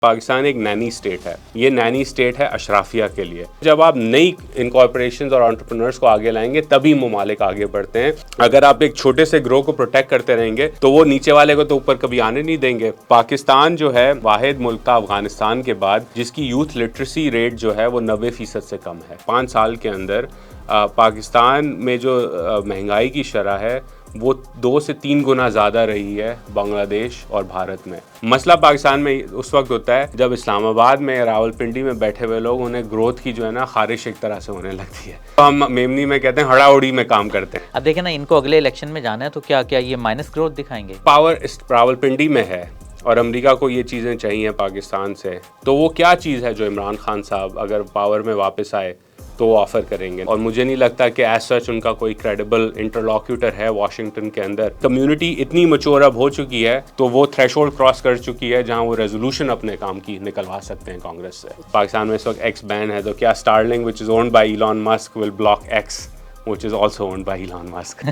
پاکستان ایک نینی اسٹیٹ ہے. یہ نینی اسٹیٹ ہے اشرافیہ کے لیے. جب آپ نئی انکارپوریشنز اور انٹرپرینرز کو آگے لائیں گے تبھی ممالک آگے بڑھتے ہیں. اگر آپ ایک چھوٹے سے گروہ کو پروٹیکٹ کرتے رہیں گے تو وہ نیچے والے کو تو اوپر کبھی آنے نہیں دیں گے. پاکستان جو ہے واحد ملک تھا افغانستان کے بعد جس کی یوتھ لٹریسی ریٹ جو ہے وہ 90% سے کم ہے. 5 سال کے اندر پاکستان میں جو مہنگائی کی شرح ہے وہ 2 سے 3 گنا زیادہ رہی ہے بنگلہ دیش اور بھارت میں. مسئلہ پاکستان میں اس وقت ہوتا ہے جب اسلام آباد میں راولپنڈی میں بیٹھے ہوئے لوگ انہیں گروتھ کی جو ہے نا خارش ایک طرح سے ہونے لگتی ہے. تو ہم میمنی میں کہتے ہیں ہڑا اڑی میں کام کرتے ہیں. اب دیکھیں نا ان کو اگلے الیکشن میں جانا ہے تو کیا یہ مائنس گروتھ دکھائیں گے؟ پاور راولپنڈی میں ہے اور امریکہ کو یہ چیزیں چاہیے پاکستان سے. تو وہ کیا چیز ہے جو عمران خان صاحب اگر پاور میں واپس آئے تو وہ آفر کریں گے؟ اور مجھے نہیں لگتا کہ ایز سچ ان کا کوئی کریڈیبل انٹرلاکیوٹر ہے واشنگٹن کے اندر. کمیونٹی اتنی میچور اب ہو چکی ہے تو وہ تھریش ہولڈ کراس کر چکی ہے جہاں وہ ریزولوشن اپنے کام کی نکلوا سکتے ہیں کانگریس سے. پاکستان میں اس وقت ایکس بین ہے تو کیا Starlink which is owned by Elon Musk will block X which is also owned by Elon Musk.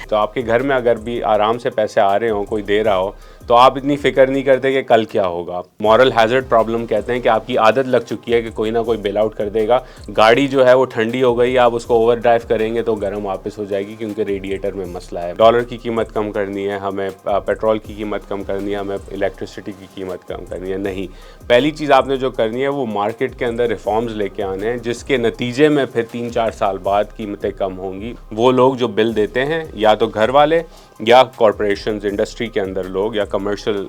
تو آپ کے گھر میں اگر بھی آرام سے پیسے آ رہے ہوں کوئی دے رہا ہو تو آپ اتنی فکر نہیں کرتے کہ کل کیا ہوگا. مورل ہیزرڈ پرابلم کہتے ہیں کہ آپ کی عادت لگ چکی ہے کہ کوئی نہ کوئی بیل آؤٹ کر دے گا. گاڑی جو ہے وہ ٹھنڈی ہو گئی, آپ اس کو اوور ڈرائیو کریں گے تو گرم واپس ہو جائے گی کیونکہ ریڈیٹر میں مسئلہ ہے. ڈالر کی قیمت کم کرنی ہے ہمیں, پیٹرول کی قیمت کم کرنی ہے ہمیں, الیکٹرسٹی کی قیمت کم کرنی ہے. نہیں, پہلی چیز آپ نے جو کرنی ہے وہ مارکیٹ کے اندر ریفارمز لے کے آنے ہیں جس کے نتیجے میں پھر 3-4 سال بعد قیمتیں کم ہوں گی. وہ لوگ جو بل دیتے ہیں یا تو گھر والے یا کارپوریشنز انڈسٹری کے اندر لوگ یا کمرشل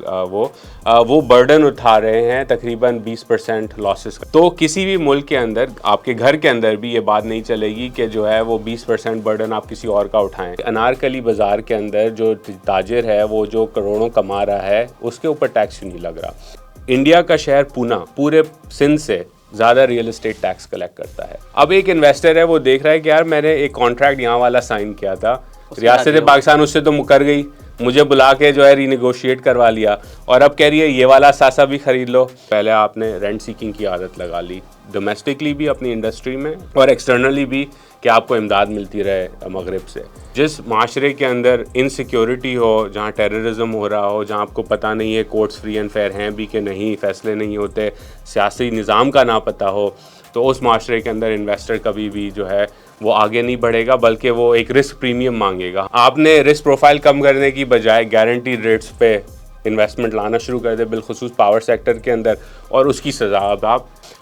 وہ برڈن اٹھا رہے ہیں تقریباً 20% لاسز کا. تو کسی بھی ملک کے اندر آپ کے گھر کے اندر بھی یہ بات نہیں چلے گی کہ جو ہے وہ 20% برڈن آپ کسی اور کا اٹھائیں. انارکلی بازار کے اندر جو تاجر ہے وہ جو کروڑوں کما رہا ہے اس کے اوپر ٹیکس نہیں لگ رہا. انڈیا کا شہر پونا پورے سندھ سے زیادہ ریل اسٹیٹ ٹیکس کلیکٹ کرتا ہے. اب ایک انویسٹر ہے وہ دیکھ رہا ہے کہ یار میں نے ایک کانٹریکٹ یہاں والا سائن کیا تھا, ریاست پاکستان اس سے تو مکر گئی, مجھے بلا کے جو ہے ری نیگوشیٹ کروا لیا اور اب کہہ رہی ہے یہ والا اثاثہ بھی خرید لو. پہلے آپ نے رینٹ سیکنگ کی عادت لگا لی ڈومیسٹکلی بھی اپنی انڈسٹری میں اور ایکسٹرنلی بھی کہ آپ کو امداد ملتی رہے مغرب سے. جس معاشرے کے اندر انسیکیورٹی ہو, جہاں ٹیررزم ہو رہا ہو, جہاں آپ کو پتہ نہیں ہے کورٹس فری اینڈ فیئر ہیں بھی کہ نہیں, فیصلے نہیں ہوتے, سیاسی نظام کا نہ پتہ ہو, تو اس معاشرے کے اندر انویسٹر کبھی بھی جو ہے وہ آگے نہیں بڑھے گا بلکہ وہ ایک رسک پریمیم مانگے گا. آپ نے رسک پروفائل کم کرنے کی بجائے گارنٹیڈ ریٹس پہ انویسٹمنٹ لانا شروع کر دے بالخصوص پاور سیکٹر کے اندر, اور اس کی سزا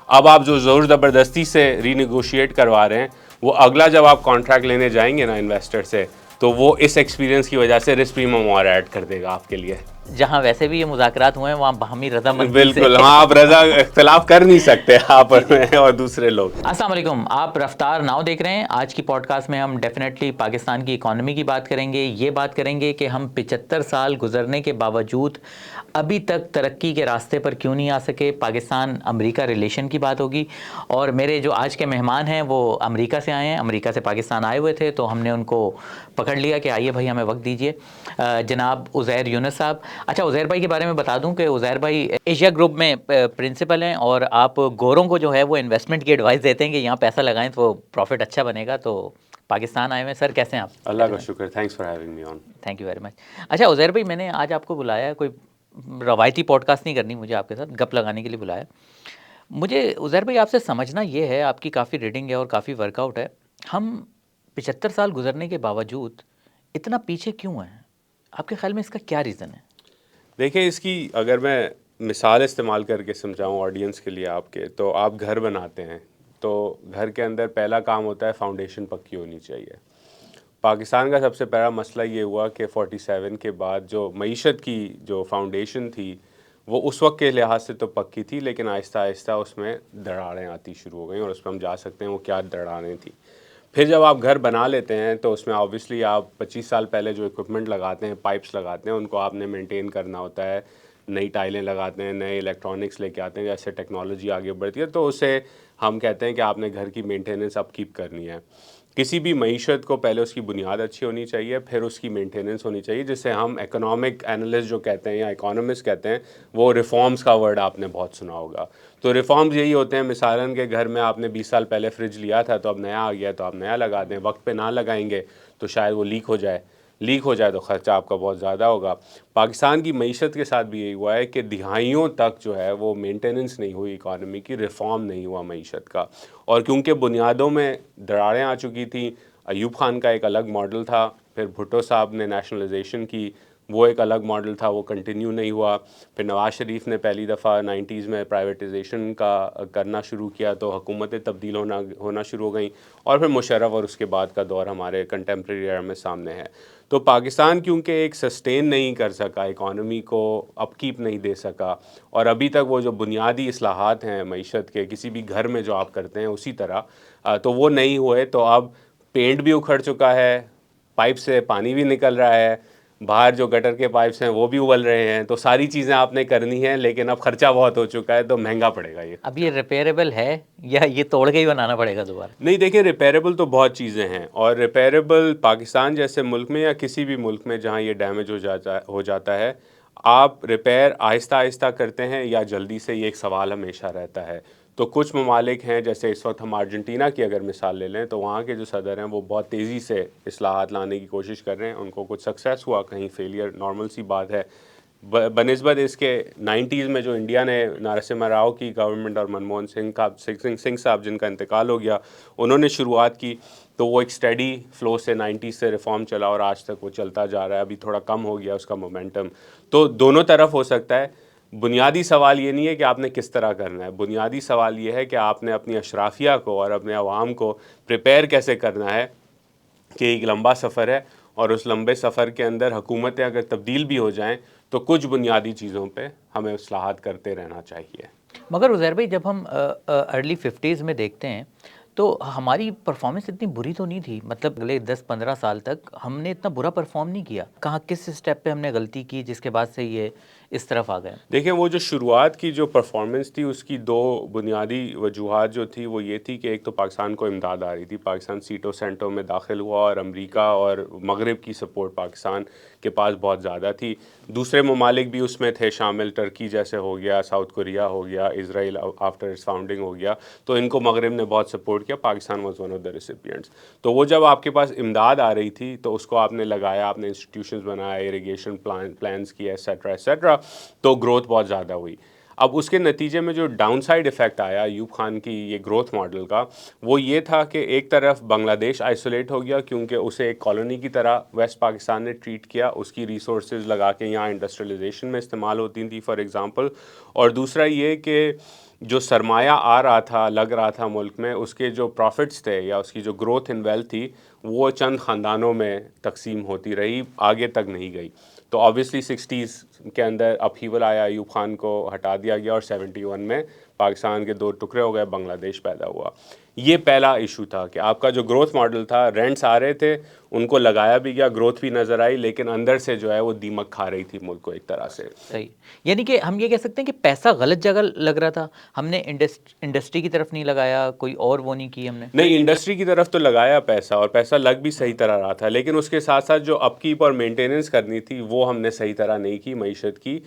اب آپ جو زور زبردستی سے ری نیگوشیٹ کروا رہے ہیں وہ اگلا جب آپ کانٹریکٹ لینے جائیں گے نا انویسٹر سے تو وہ اس ایکسپیرینس کی وجہ سے رسک پریمیم اور ایڈ کر دے گا آپ کے لیے. جہاں ویسے بھی یہ مذاکرات ہوئے ہیں وہاں باہمی رضامندی بالکل, ہاں آپ رضا اختلاف کر نہیں سکتے آپ اور دوسرے لوگ. السلام علیکم, آپ رفتار ناؤ دیکھ رہے ہیں. آج کی پوڈ کاسٹ میں ہم ڈیفینیٹلی پاکستان کی اکانومی کی بات کریں گے. یہ بات کریں گے کہ ہم 75 سال گزرنے کے باوجود ابھی تک ترقی کے راستے پر کیوں نہیں آ سکے. پاکستان امریکہ ریلیشن کی بات ہوگی اور میرے جو آج کے مہمان ہیں وہ امریکہ سے آئے ہیں, امریکہ سے پاکستان آئے ہوئے تھے تو ہم نے ان کو پکڑ لیا کہ آئیے بھائی ہمیں وقت دیجیے. جناب عزیر یونس صاحب. اچھا عزیر بھائی کے بارے میں بتا دوں کہ عزیر بھائی ایشیا گروپ میں پرنسپل ہیں اور آپ گوروں کو جو ہے وہ انویسٹمنٹ کی ایڈوائس دیتے ہیں کہ یہاں پیسہ لگائیں تو پروفٹ اچھا بنے گا. تو پاکستان آئے ہوئے سر, کیسے ہیں آپ؟ اللہ کا شکر, thanks for having me on. Thank you very much. اچھا عزیر بھائی, میں نے آج آپ کو بلایا ہے, کوئی روایتی پوڈ کاسٹ نہیں کرنی, مجھے آپ کے ساتھ گپ لگانے کے لیے بلایا. مجھے عزیر بھائی آپ سے سمجھنا یہ ہے, آپ کی کافی ریڈنگ ہے اور کافی ورک آؤٹ ہے, ہم 75 سال گزرنے کے باوجود اتنا پیچھے کیوں ہیں؟ آپ کے خیال میں اس کا کیا ریزن ہے؟ دیکھیں, اس کی اگر میں مثال استعمال کر کے سمجھاؤں آڈینس کے لیے آپ کے, تو آپ گھر بناتے ہیں تو گھر کے اندر پہلا کام ہوتا ہے فاؤنڈیشن پکی ہونی چاہیے. پاکستان کا سب سے پہلا مسئلہ یہ ہوا کہ 47 کے بعد جو معیشت کی جو فاؤنڈیشن تھی وہ اس وقت کے لحاظ سے تو پکی تھی لیکن آہستہ آہستہ اس میں دراڑیں آتی شروع ہو گئیں, اور اس پہ ہم جا سکتے ہیں وہ کیا دراڑیں تھیں. پھر جب آپ گھر بنا لیتے ہیں تو اس میں آبویسلی آپ 25 سال پہلے جو اکوپمنٹ لگاتے ہیں, پائپس لگاتے ہیں, ان کو آپ نے مینٹین کرنا ہوتا ہے. نئی ٹائلیں لگاتے ہیں, نئے الیکٹرانکس لے کے آتے ہیں, جیسے ٹیکنالوجی آگے بڑھتی ہے تو اسے ہم کہتے ہیں کہ آپ نے گھر کی مینٹیننس اپ کیپ کرنی ہے. کسی بھی معیشت کو پہلے اس کی بنیاد اچھی ہونی چاہیے, پھر اس کی مینٹیننس ہونی چاہیے, جسے ہم اکنامک انالسٹ جو کہتے ہیں یا اکانومسٹ کہتے ہیں. وہ ریفارمز کا ورڈ آپ نے بہت سنا ہوگا. تو ریفارمز یہی ہوتے ہیں, مثلاً کہ گھر میں آپ نے 20 سال پہلے فریج لیا تھا تو اب نیا آ گیا تو آپ نیا لگا دیں, وقت پہ نہ لگائیں گے تو شاید وہ لیک ہو جائے لیک ہو جائے تو خرچہ آپ کا بہت زیادہ ہوگا. پاکستان کی معیشت کے ساتھ بھی یہی ہوا ہے کہ دہائیوں تک جو ہے وہ مینٹیننس نہیں ہوئی اکانومی کی, ریفارم نہیں ہوا معیشت کا. اور کیونکہ بنیادوں میں دراڑیں آ چکی تھیں, ایوب خان کا ایک الگ ماڈل تھا, پھر بھٹو صاحب نے نیشنلائزیشن کی, وہ ایک الگ ماڈل تھا, وہ کنٹینیو نہیں ہوا. پھر نواز شریف نے پہلی دفعہ 90s میں پرائیویٹائزیشن کا کرنا شروع کیا تو حکومتیں تبدیل ہونا شروع ہو گئیں, اور پھر مشرف اور اس کے بعد کا دور ہمارے کنٹمپریری ایئر میں سامنے ہے. تو پاکستان کیونکہ ایک سسٹین نہیں کر سکا, اکانومی کو اپ کیپ نہیں دے سکا, اور ابھی تک وہ جو بنیادی اصلاحات ہیں معیشت کے کسی بھی گھر میں جو آپ کرتے ہیں اسی طرح, تو وہ نہیں ہوئے. تو اب پینٹ بھی اکھڑ چکا ہے, پائپ سے پانی بھی نکل رہا ہے, باہر جو گٹر کے پائپس ہیں وہ بھی ابل رہے ہیں, تو ساری چیزیں آپ نے کرنی ہیں, لیکن اب خرچہ بہت ہو چکا ہے تو مہنگا پڑے گا. یہ اب یہ ریپیریبل ہے یا یہ توڑ کے ہی بنانا پڑے گا دوبارہ؟ نہیں, دیکھیں ریپیریبل تو بہت چیزیں ہیں, اور ریپیریبل پاکستان جیسے ملک میں یا کسی بھی ملک میں جہاں یہ ڈیمیج ہو جاتا ہے, آپ ریپیئر آہستہ آہستہ کرتے ہیں یا جلدی سے, یہ ایک سوال ہمیشہ رہتا ہے. تو کچھ ممالک ہیں جیسے اس وقت ہم ارجنٹینا کی اگر مثال لے لیں تو وہاں کے جو صدر ہیں وہ بہت تیزی سے اصلاحات لانے کی کوشش کر رہے ہیں. ان کو کچھ سکسیس ہوا, کہیں فیلئر, نارمل سی بات ہے. بنسبت اس کے 90s میں جو انڈیا نے نرسمہا راؤ کی گورنمنٹ اور منموہن سنگھ صاحب جن کا انتقال ہو گیا, انہوں نے شروعات کی, تو وہ ایک سٹیڈی فلو سے 90s سے ریفارم چلا اور آج تک وہ چلتا جا رہا ہے. ابھی تھوڑا کم ہو گیا اس کا مومنٹم, تو دونوں طرف ہو سکتا ہے. بنیادی سوال یہ نہیں ہے کہ آپ نے کس طرح کرنا ہے, بنیادی سوال یہ ہے کہ آپ نے اپنی اشرافیہ کو اور اپنے عوام کو پریپیئر کیسے کرنا ہے کہ ایک لمبا سفر ہے, اور اس لمبے سفر کے اندر حکومتیں اگر تبدیل بھی ہو جائیں تو کچھ بنیادی چیزوں پہ ہمیں اصلاحات کرتے رہنا چاہیے. مگر عزیر بھائی جب ہم ارلی 50s میں دیکھتے ہیں تو ہماری پرفارمنس اتنی بری تو نہیں تھی, مطلب اگلے 10-15 سال تک ہم نے اتنا برا پرفارم نہیں کیا. کہاں کس سٹیپ پہ ہم نے غلطی کی جس کے بعد سے یہ اس طرف آ گئے؟ دیکھیں, وہ جو شروعات کی جو پرفارمنس تھی اس کی دو بنیادی وجوہات جو تھی وہ یہ تھی کہ ایک تو پاکستان کو امداد آ رہی تھی, پاکستان سیٹوں سینٹوں میں داخل ہوا, اور امریکہ اور مغرب کی سپورٹ پاکستان کے پاس بہت زیادہ تھی. دوسرے ممالک بھی اس میں تھے شامل, ترکی جیسے ہو گیا, ساؤتھ کوریا ہو گیا, اسرائیل آفٹر اٹس فاؤنڈنگ ہو گیا, تو ان کو مغرب نے بہت سپورٹ کیا. Pakistan was one of the recipients. تو وہ جب آپ کے پاس امداد آ رہی تھی تو اس کو آپ نے لگایا, آپ نے انسٹیٹیوشنز بنایا, اریگیشن پلانز کیا, ایسیٹرا ایسیٹرا, تو گروتھ بہت زیادہ ہوئی. اب اس کے نتیجے میں جو ڈاؤن سائڈ ایفیکٹ آیا ایوب خان کی یہ گروتھ ماڈل کا, وہ یہ تھا کہ ایک طرف بنگلہ دیش آئسولیٹ ہو گیا کیونکہ اسے ایک کالونی کی طرح ویسٹ پاکستان نے ٹریٹ کیا, اس کی ریسورسز لگا کے یہاں انڈسٹریلائزیشن میں استعمال ہوتی تھیں فار ایگزامپل. اور دوسرا یہ کہ جو سرمایہ آ رہا تھا, لگ رہا تھا ملک میں, اس کے جو پروفٹس تھے یا اس کی جو گروتھ ان ویلتھ تھی وہ چند خاندانوں میں تقسیم ہوتی رہی, آگے تک نہیں گئی. تو آبویسلی 60s کے اندر اپہیول آیا, ایوب خان کو ہٹا دیا گیا, اور 71 میں پاکستان کے 2 ٹکڑے ہو گئے, بنگلہ دیش پیدا ہوا. یہ پہلا ایشو تھا کہ آپ کا جو گروتھ ماڈل تھا, رینٹس آ رہے تھے, ان کو لگایا بھی گیا, گروتھ بھی نظر آئی, لیکن اندر سے جو ہے وہ دیمک کھا رہی تھی ملک کو ایک طرح سے. صحیح, یعنی کہ ہم یہ کہہ سکتے ہیں کہ پیسہ غلط جگہ لگ رہا تھا, ہم نے انڈسٹری کی طرف نہیں لگایا, کوئی اور وہ نہیں کی ہم نے. نہیں, انڈسٹری کی طرف تو لگایا پیسہ, اور پیسہ لگ بھی صحیح طرح رہا تھا, لیکن اس کے ساتھ ساتھ جو اپ کیپ اور مینٹیننس کرنی تھی وہ ہم نے صحیح طرح نہیں کی معیشت کی.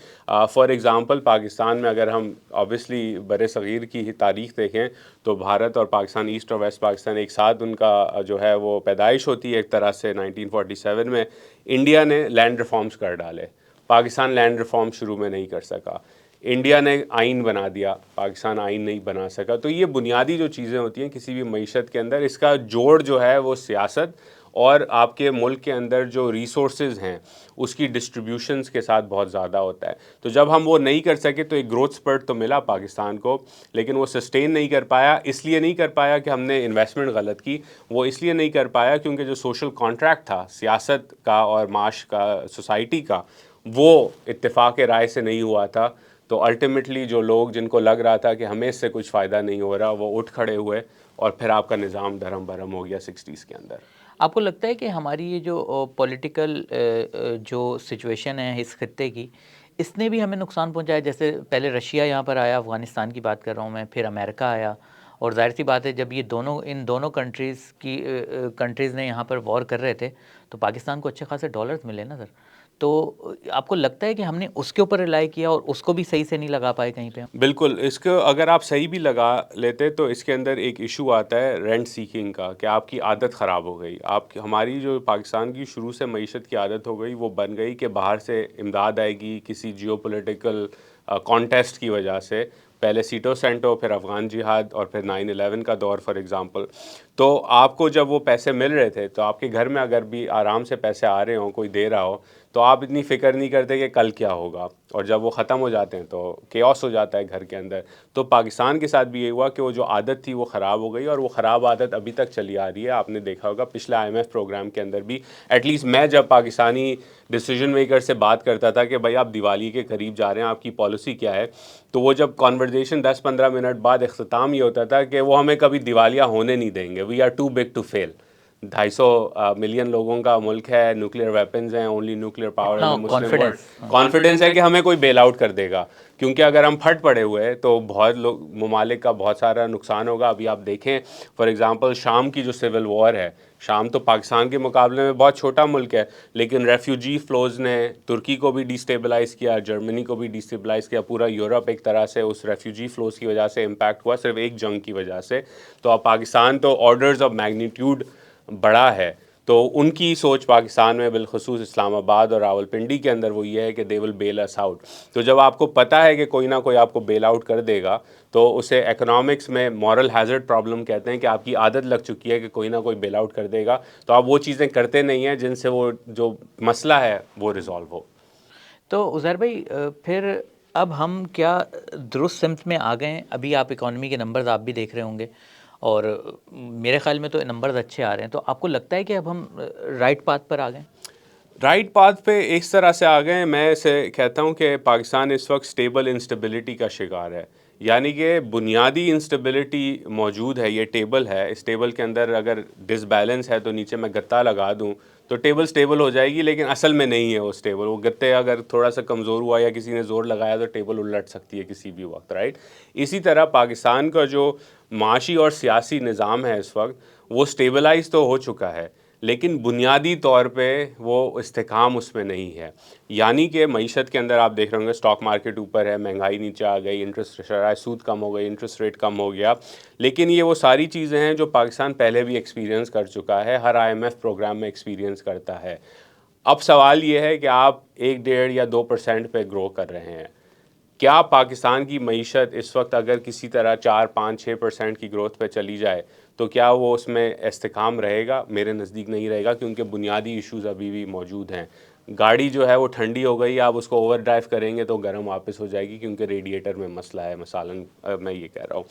فار ایگزامپل پاکستان میں اگر ہم آبویسلی بر صغیر کی تاریخ دیکھیں تو بھارت اور پاکستان, ایسٹ اور ویسٹ پاکستان ایک ساتھ ان کا جو ہے وہ پیدائش ہوتی ہے ایک طرح سے 1947 میں. انڈیا نے لینڈ ریفارمز کر ڈالے, پاکستان لینڈ ریفارم شروع میں نہیں کر سکا. انڈیا نے آئین بنا دیا, پاکستان آئین نہیں بنا سکا. تو یہ بنیادی جو چیزیں ہوتی ہیں کسی بھی معیشت کے اندر, اس کا جوڑ جو ہے وہ سیاست اور آپ کے ملک کے اندر جو ریسورسز ہیں اس کی ڈسٹریبیوشنز کے ساتھ بہت زیادہ ہوتا ہے. تو جب ہم وہ نہیں کر سکے تو ایک گروتھ سپرٹ تو ملا پاکستان کو, لیکن وہ سسٹین نہیں کر پایا. اس لیے نہیں کر پایا کہ ہم نے انویسٹمنٹ غلط کی, وہ اس لیے نہیں کر پایا کیونکہ جو سوشل کانٹریکٹ تھا سیاست کا اور معاش کا, سوسائٹی کا, وہ اتفاق رائے سے نہیں ہوا تھا. تو الٹیمیٹلی جو لوگ جن کو لگ رہا تھا کہ ہمیں اس سے کچھ فائدہ نہیں ہو رہا, وہ اٹھ کھڑے ہوئے, اور پھر آپ کا نظام دھرم بھرم ہو گیا 60s کے اندر. آپ کو لگتا ہے کہ ہماری یہ جو پولیٹیکل جو سچویشن ہے اس خطے کی, اس نے بھی ہمیں نقصان پہنچایا؟ جیسے پہلے رشیا یہاں پر آیا, افغانستان کی بات کر رہا ہوں میں, پھر امریکہ آیا, اور ظاہر سی بات ہے جب یہ ان دونوں کنٹریز نے یہاں پر وار کر رہے تھے تو پاکستان کو اچھے خاصے ڈالرز ملے نا سر. تو آپ کو لگتا ہے کہ ہم نے اس کے اوپر ریلائی کیا اور اس کو بھی صحیح سے نہیں لگا پائے کہیں پہ؟ بالکل، اس کو اگر آپ صحیح بھی لگا لیتے تو اس کے اندر ایک ایشو آتا ہے رینٹ سیکنگ کا، کہ آپ کی عادت خراب ہو گئی. ہماری جو پاکستان کی شروع سے معیشت کی عادت ہو گئی وہ بن گئی کہ باہر سے امداد آئے گی کسی جیو پولیٹیکل کانٹیسٹ کی وجہ سے. پہلے سیٹو سینٹو، پھر افغان جہاد، اور پھر 9/11 کا دور فار ایگزامپل. تو آپ کو جب وہ پیسے مل رہے تھے تو آپ کے گھر میں اگر بھی آرام سے پیسے آ رہے ہوں، کوئی دے رہا ہو، تو آپ اتنی فکر نہیں کرتے کہ کل کیا ہوگا. اور جب وہ ختم ہو جاتے ہیں تو کیوس ہو جاتا ہے گھر کے اندر. تو پاکستان کے ساتھ بھی یہ ہوا کہ وہ جو عادت تھی وہ خراب ہو گئی، اور وہ خراب عادت ابھی تک چلی آ رہی ہے. آپ نے دیکھا ہوگا پچھلے IMF پروگرام کے اندر بھی، ایٹ لیسٹ میں جب پاکستانی ڈیسیجن میکر سے بات کرتا تھا کہ بھائی آپ دیوالی کے قریب جا رہے ہیں، آپ کی پالیسی کیا ہے، تو وہ جب کانورزیشن 10-15 منٹ بعد اختتام یہ ہوتا تھا کہ وہ ہمیں کبھی دیوالیاں ہونے نہیں دیں گے، we are too big to fail. 250 million لوگوں کا ملک ہے، نیوکلیئر ویپنز ہیں، اونلی نیوکلیئر پاور ان اتنا the Muslim world. Confidence. Confidence ہے کہ ہمیں کوئی بیل آؤٹ کر دے گا، کیونکہ اگر ہم پھٹ پڑے ہوئے تو بہت ممالک کا بہت سارا نقصان ہوگا. ابھی آپ دیکھیں فار ایگزامپل شام کی جو سول وار ہے، شام تو پاکستان کے مقابلے میں بہت چھوٹا ملک ہے، لیکن ریفیوجی فلوز نے ترکی کو بھی ڈیسٹیبلائز کیا، جرمنی کو بھی ڈیسٹیبلائز کیا، پورا یورپ ایک طرح سے اس ریفیوجی فلوز کی وجہ سے امپیکٹ ہوا، صرف ایک جنگ کی وجہ سے. تو اب پاکستان تو آرڈرز آف میگنیٹیوڈ بڑا ہے. تو ان کی سوچ پاکستان میں بالخصوص اسلام آباد اور راولپنڈی کے اندر وہ یہ ہے کہ دے ول بیل اس آؤٹ. تو جب آپ کو پتہ ہے کہ کوئی نہ کوئی آپ کو بیل آؤٹ کر دے گا، تو اسے اکنامکس میں مورل ہیزرڈ پرابلم کہتے ہیں، کہ آپ کی عادت لگ چکی ہے کہ کوئی نہ کوئی بیل آؤٹ کر دے گا، تو آپ وہ چیزیں کرتے نہیں ہیں جن سے وہ جو مسئلہ ہے وہ ریزالو ہو. تو عزیر بھائی پھر اب ہم کیا درست سمت میں آ گئے ہیں؟ ابھی آپ اکانومی کے نمبرز آپ بھی دیکھ رہے ہوں گے، اور میرے خیال میں تو نمبرز اچھے آ رہے ہیں. تو آپ کو لگتا ہے کہ اب ہم رائٹ پاتھ پر آ گئے ہیں؟ رائٹ پاتھ پہ اس طرح سے آ گئے ہیں. میں اسے کہتا ہوں کہ پاکستان اس وقت سٹیبل انسٹیبلٹی کا شکار ہے. یعنی کہ بنیادی انسٹیبلٹی موجود ہے، یہ ٹیبل ہے، اس ٹیبل کے اندر اگر ڈس بیلنس ہے تو نیچے میں گتا لگا دوں تو ٹیبل سٹیبل ہو جائے گی، لیکن اصل میں نہیں ہے وہ سٹیبل. وہ گتے اگر تھوڑا سا کمزور ہوا یا کسی نے زور لگایا تو ٹیبل الٹ سکتی ہے کسی بھی وقت، رائٹ. اسی طرح پاکستان کا جو معاشی اور سیاسی نظام ہے اس وقت وہ سٹیبلائز تو ہو چکا ہے، لیکن بنیادی طور پہ وہ استحکام اس میں نہیں ہے. یعنی کہ معیشت کے اندر آپ دیکھ رہے ہوں گے اسٹاک مارکیٹ اوپر ہے، مہنگائی نیچے آ گئی، انٹرسٹ شرائح سود کم ہو گئی، انٹرسٹ ریٹ کم ہو گیا. لیکن یہ وہ ساری چیزیں ہیں جو پاکستان پہلے بھی ایکسپیرینس کر چکا ہے، ہر IMF پروگرام میں ایکسپیرینس کرتا ہے. اب سوال یہ ہے کہ آپ 1-1.5 یا 2% پہ گرو کر رہے ہیں. کیا پاکستان کی معیشت اس وقت اگر کسی طرح 4-5-6% کی گروتھ پہ چلی جائے تو کیا وہ اس میں استحکام رہے گا؟ میرے نزدیک نہیں رہے گا، کیونکہ بنیادی ایشوز ابھی بھی موجود ہیں. گاڑی جو ہے وہ ٹھنڈی ہو گئی، آپ اس کو اوور ڈرائیو کریں گے تو گرم واپس ہو جائے گی، کیونکہ ریڈیٹر میں مسئلہ ہے مثلاً، میں یہ کہہ رہا ہوں.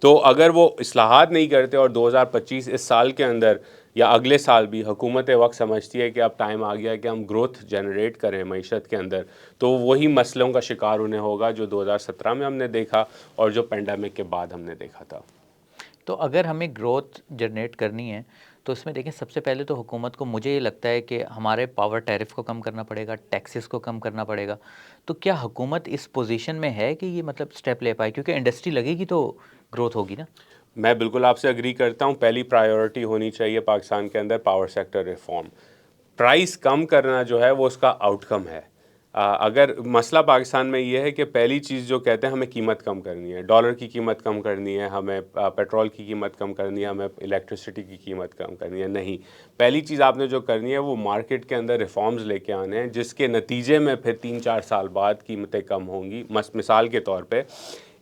تو اگر وہ اصلاحات نہیں کرتے اور 2025 اس سال کے اندر یا اگلے سال بھی حکومت وقت سمجھتی ہے کہ اب ٹائم آ گیا ہے کہ ہم گروتھ جنریٹ کریں معیشت کے اندر، تو وہی مسئلوں کا شکار انہیں ہوگا جو 2017 میں ہم نے دیکھا اور جو پینڈیمک کے بعد ہم نے دیکھا تھا. تو اگر ہمیں گروتھ جنریٹ کرنی ہے تو اس میں دیکھیں سب سے پہلے تو حکومت کو، مجھے یہ لگتا ہے کہ ہمارے پاور ٹیرف کو کم کرنا پڑے گا، ٹیکسز کو کم کرنا پڑے گا. تو کیا حکومت اس پوزیشن میں ہے کہ یہ مطلب سٹیپ لے پائے؟ کیونکہ انڈسٹری لگے گی تو گروتھ ہوگی نا. میں بالکل آپ سے اگری کرتا ہوں. پہلی پرائیورٹی ہونی چاہیے پاکستان کے اندر پاور سیکٹر ریفارم. پرائس کم کرنا جو ہے وہ اس کا آؤٹ کم ہے. اگر مسئلہ پاکستان میں یہ ہے کہ پہلی چیز جو کہتے ہیں ہمیں قیمت کم کرنی ہے، ڈالر کی قیمت کم کرنی ہے، ہمیں پیٹرول کی قیمت کم کرنی ہے، ہمیں الیکٹرسٹی کی قیمت کم کرنی ہے. نہیں، پہلی چیز آپ نے جو کرنی ہے وہ مارکیٹ کے اندر ریفارمز لے کے آنے ہیں، جس کے نتیجے میں پھر 3-4 سال بعد قیمتیں کم ہوں گی. مثال کے طور پہ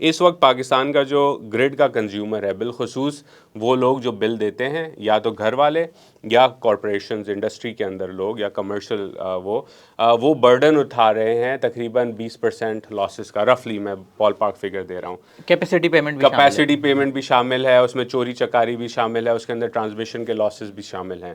اس وقت پاکستان کا جو گریڈ کا کنزیومر ہے، بالخصوص وہ لوگ جو بل دیتے ہیں، یا تو گھر والے یا کارپوریشنز، انڈسٹری کے اندر لوگ یا کمرشل، وہ برڈن اٹھا رہے ہیں تقریباً 20% لاسز کا. رفلی میں بال پارک فگر دے رہا ہوں. کیپیسٹی پیمنٹ بھی شامل ہے. کیپیسٹی پیمنٹ بھی شامل ہے، اس میں چوری چکاری بھی شامل ہے، اس کے اندر ٹرانسمیشن کے لاسز بھی شامل ہیں.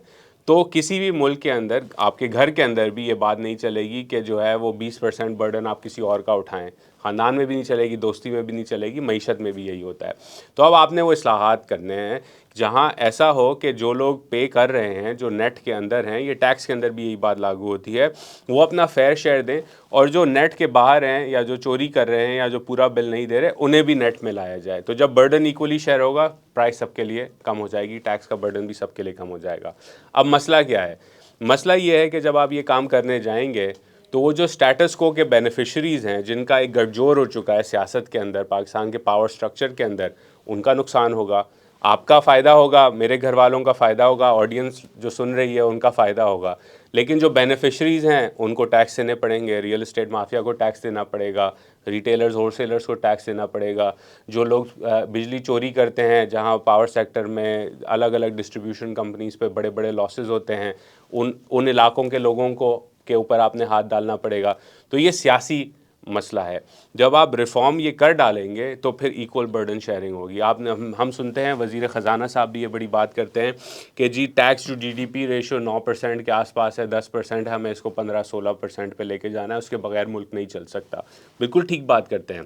تو کسی بھی ملک کے اندر، آپ کے گھر کے اندر بھی یہ بات نہیں چلے گی کہ جو ہے وہ 20% برڈن آپ کسی اور کا اٹھائیں. خاندان میں بھی نہیں چلے گی، دوستی میں بھی نہیں چلے گی، معیشت میں بھی یہی ہوتا ہے. تو اب آپ نے وہ اصلاحات کرنے ہیں جہاں ایسا ہو کہ جو لوگ پے کر رہے ہیں، جو نیٹ کے اندر ہیں، یہ ٹیکس کے اندر بھی یہی بات لاگو ہوتی ہے، وہ اپنا فیئر شیئر دیں، اور جو نیٹ کے باہر ہیں یا جو چوری کر رہے ہیں یا جو پورا بل نہیں دے رہے، انہیں بھی نیٹ میں لایا جائے. تو جب برڈن ایکولی شیئر ہوگا، پرائس سب کے لیے کم ہو جائے گی، ٹیکس کا برڈن بھی سب کے لیے کم ہو جائے گا. اب مسئلہ کیا ہے؟ مسئلہ یہ ہے کہ جب آپ یہ کام کرنے جائیں گے تو وہ جو اسٹیٹس کو کے بینیفیشریز ہیں جن کا ایک گٹجور ہو چکا ہے سیاست کے اندر، پاکستان کے پاور سٹرکچر کے اندر، ان کا نقصان ہوگا، آپ کا فائدہ ہوگا، میرے گھر والوں کا فائدہ ہوگا، آڈینس جو سن رہی ہے ان کا فائدہ ہوگا، لیکن جو بینیفیشریز ہیں ان کو ٹیکس دینے پڑیں گے، ریئل اسٹیٹ مافیا کو ٹیکس دینا پڑے گا، ریٹیلرز ہول سیلرز کو ٹیکس دینا پڑے گا، جو لوگ بجلی چوری کرتے ہیں جہاں پاور سیکٹر میں الگ الگ ڈسٹریبیوشن کمپنیز پہ بڑے بڑے لاسز ہوتے ہیں، ان علاقوں کے لوگوں کو کے اوپر آپ نے ہاتھ ڈالنا پڑے گا. تو یہ سیاسی مسئلہ ہے. جب آپ ریفارم یہ کر ڈالیں گے تو پھر ایکول برڈن شیئرنگ ہوگی. آپ نے ہم سنتے ہیں وزیر خزانہ صاحب بھی یہ بڑی بات کرتے ہیں کہ جی tax to G D P ratio 9% کے آس پاس ہے، 10% ہمیں اس کو 15-16% پہ لے کے جانا ہے، اس کے بغیر ملک نہیں چل سکتا. بالکل ٹھیک بات کرتے ہیں،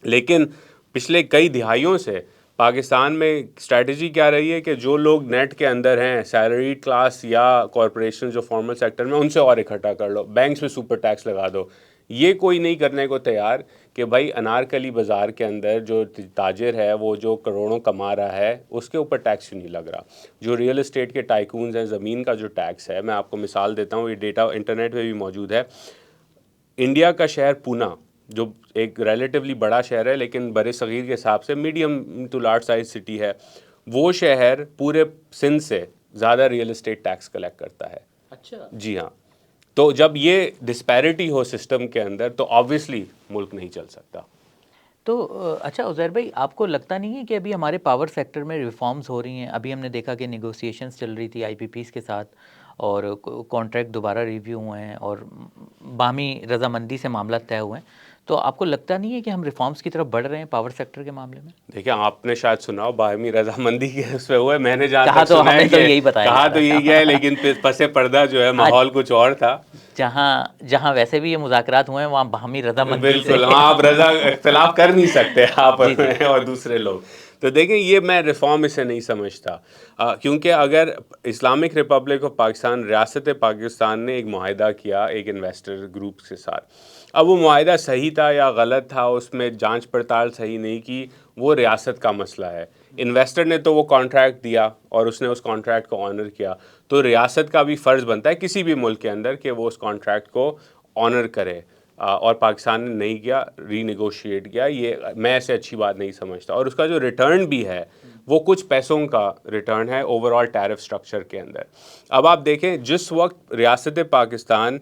لیکن پچھلے کئی دہائیوں سے پاکستان میں اسٹریٹجی کیا رہی ہے کہ جو لوگ نیٹ کے اندر ہیں، سیلریڈ کلاس یا کارپوریشن جو فارمل سیکٹر میں، ان سے اور اکٹھا کر لو، بینکس پہ سپر ٹیکس لگا دو. یہ کوئی نہیں کرنے کو تیار کہ بھائی انارکلی بازار کے اندر جو تاجر ہے وہ جو کروڑوں کما رہا ہے اس کے اوپر ٹیکس کیوں نہیں لگ رہا. جو ریئل اسٹیٹ کے ٹائکونز ہیں، زمین کا جو ٹیکس ہے، میں آپ کو مثال دیتا ہوں، یہ ڈیٹا انٹرنیٹ پہ بھی موجود ہے. انڈیا کا شہر پونا جو ایک ریلیٹیولی بڑا شہر ہے لیکن بر صغیر کے حساب سے medium to large size city ہے، وہ شہر پورے سندھ سے زیادہ ریئل اسٹیٹ ٹیکس کلیکٹ کرتا ہے. اچھا جی ہاں. تو جب یہ ڈسپیرٹی ہو سسٹم کے اندر تو آبویسلی ملک نہیں چل سکتا. تو اچھا عزیر بھائی، آپ کو لگتا نہیں ہے کہ ابھی ہمارے پاور سیکٹر میں ریفارمز ہو رہی ہیں؟ ابھی ہم نے دیکھا کہ نیگوسیشنز چل رہی تھی آئی پی پیز کے ساتھ، اور کانٹریکٹ دوبارہ ریویو ہوئے ہیں اور باہمی رضامندی سے معاملات طے ہوئے ہیں. تو آپ کو لگتا نہیں ہے کہ ہم ریفارمز کی طرف بڑھ رہے ہیں پاور سیکٹر کے معاملے میں؟ دیکھیں، آپ نے شاید سنا ہو باہمی رضامندی کے اس پہ ہوئے، میں نے جہاں کہا تک تو سنا ہم ہے نے تو کہ یہی بتایا کہا جا تو رہا یہی تھا. ہے، لیکن پس پردہ جو ہے ماحول کچھ اور تھا. جہاں ویسے بھی یہ مذاکرات ہوئے ہیں وہاں باہمی رضامندی سے. بالکل، ہاں، آپ رضا اختلاف کر نہیں سکتے آپ جی جی. اور دوسرے لوگ. تو دیکھیں، یہ میں ریفارم اسے نہیں سمجھتا، کیونکہ اگر اسلامک ریپبلک آف پاکستان، ریاست پاکستان نے ایک معاہدہ کیا ایک انویسٹر گروپ کے ساتھ، اب وہ معاہدہ صحیح تھا یا غلط تھا، اس میں جانچ پڑتال صحیح نہیں کی، وہ ریاست کا مسئلہ ہے. انویسٹر نے تو وہ کانٹریکٹ دیا اور اس نے اس کانٹریکٹ کو آنر کیا، تو ریاست کا بھی فرض بنتا ہے کسی بھی ملک کے اندر کہ وہ اس کانٹریکٹ کو آنر کرے. اور پاکستان نے نہیں کیا، ری نیگوشیٹ کیا. یہ میں ایسے اچھی بات نہیں سمجھتا. اور اس کا جو ریٹرن بھی ہے وہ کچھ پیسوں کا ریٹرن ہے اوور آل ٹیرف سٹرکچر کے اندر. اب آپ دیکھیں، جس وقت ریاست پاکستان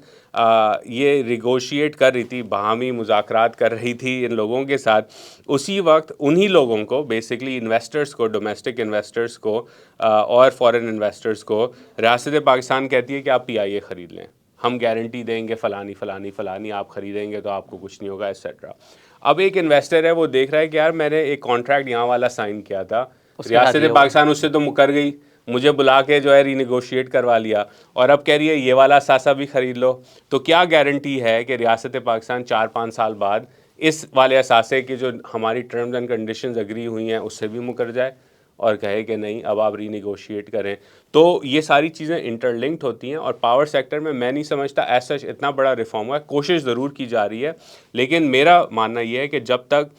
یہ نیگوشیٹ کر رہی تھی، باہمی مذاکرات کر رہی تھی ان لوگوں کے ساتھ، اسی وقت انہی لوگوں کو، بیسکلی انویسٹرز کو، ڈومیسٹک انویسٹرز کو اور فارن انویسٹرز کو، ریاست پاکستان کہتی ہے کہ آپ پی آئی اے خرید لیں، ہم گارنٹی دیں گے فلانی آپ خریدیں گے تو آپ کو کچھ نہیں ہوگا ایٹسیٹرا. اب ایک انویسٹر ہے، وہ دیکھ رہا ہے کہ یار میں نے ایک کانٹریکٹ یہاں والا سائن کیا تھا، ریاست پاکستان اس سے تو مکر گئی، مجھے بلا کے جو ہے ری نیگوشیٹ کروا لیا، اور اب کہہ رہی ہے یہ والا اثاثہ بھی خرید لو. تو کیا گارنٹی ہے کہ ریاست پاکستان 4-5 سال بعد اس والے اثاثے کی جو ہماری ٹرمز اینڈ کنڈیشنز اگری ہوئی ہیں اس سے بھی مکر جائے اور کہے کہ نہیں اب آپ ری نیگوشیٹ کریں؟ تو یہ ساری چیزیں انٹر لنکڈ ہوتی ہیں. اور پاور سیکٹر میں نہیں سمجھتا ایز سچ اتنا بڑا ریفارم ہوا ہے. کوشش ضرور کی جا رہی ہے، لیکن میرا ماننا یہ ہے کہ جب تک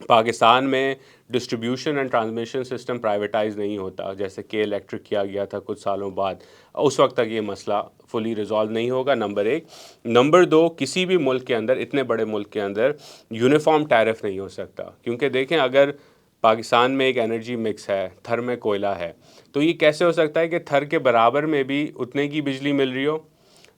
پاکستان میں distribution and transmission system privatize نہیں ہوتا، جیسے کہ الیکٹرک کیا گیا تھا کچھ سالوں بعد، اس وقت تک یہ مسئلہ فلی ریزالو نہیں ہوگا. نمبر 1. نمبر 2، کسی بھی ملک کے اندر، اتنے بڑے ملک کے اندر یونیفارم ٹیرف نہیں ہو سکتا. کیونکہ دیکھیں، اگر پاکستان میں ایک انرجی مکس ہے، تھر میں کوئلہ ہے، تو یہ کیسے ہو سکتا ہے کہ تھر کے برابر میں بھی اتنے کی بجلی مل رہی ہو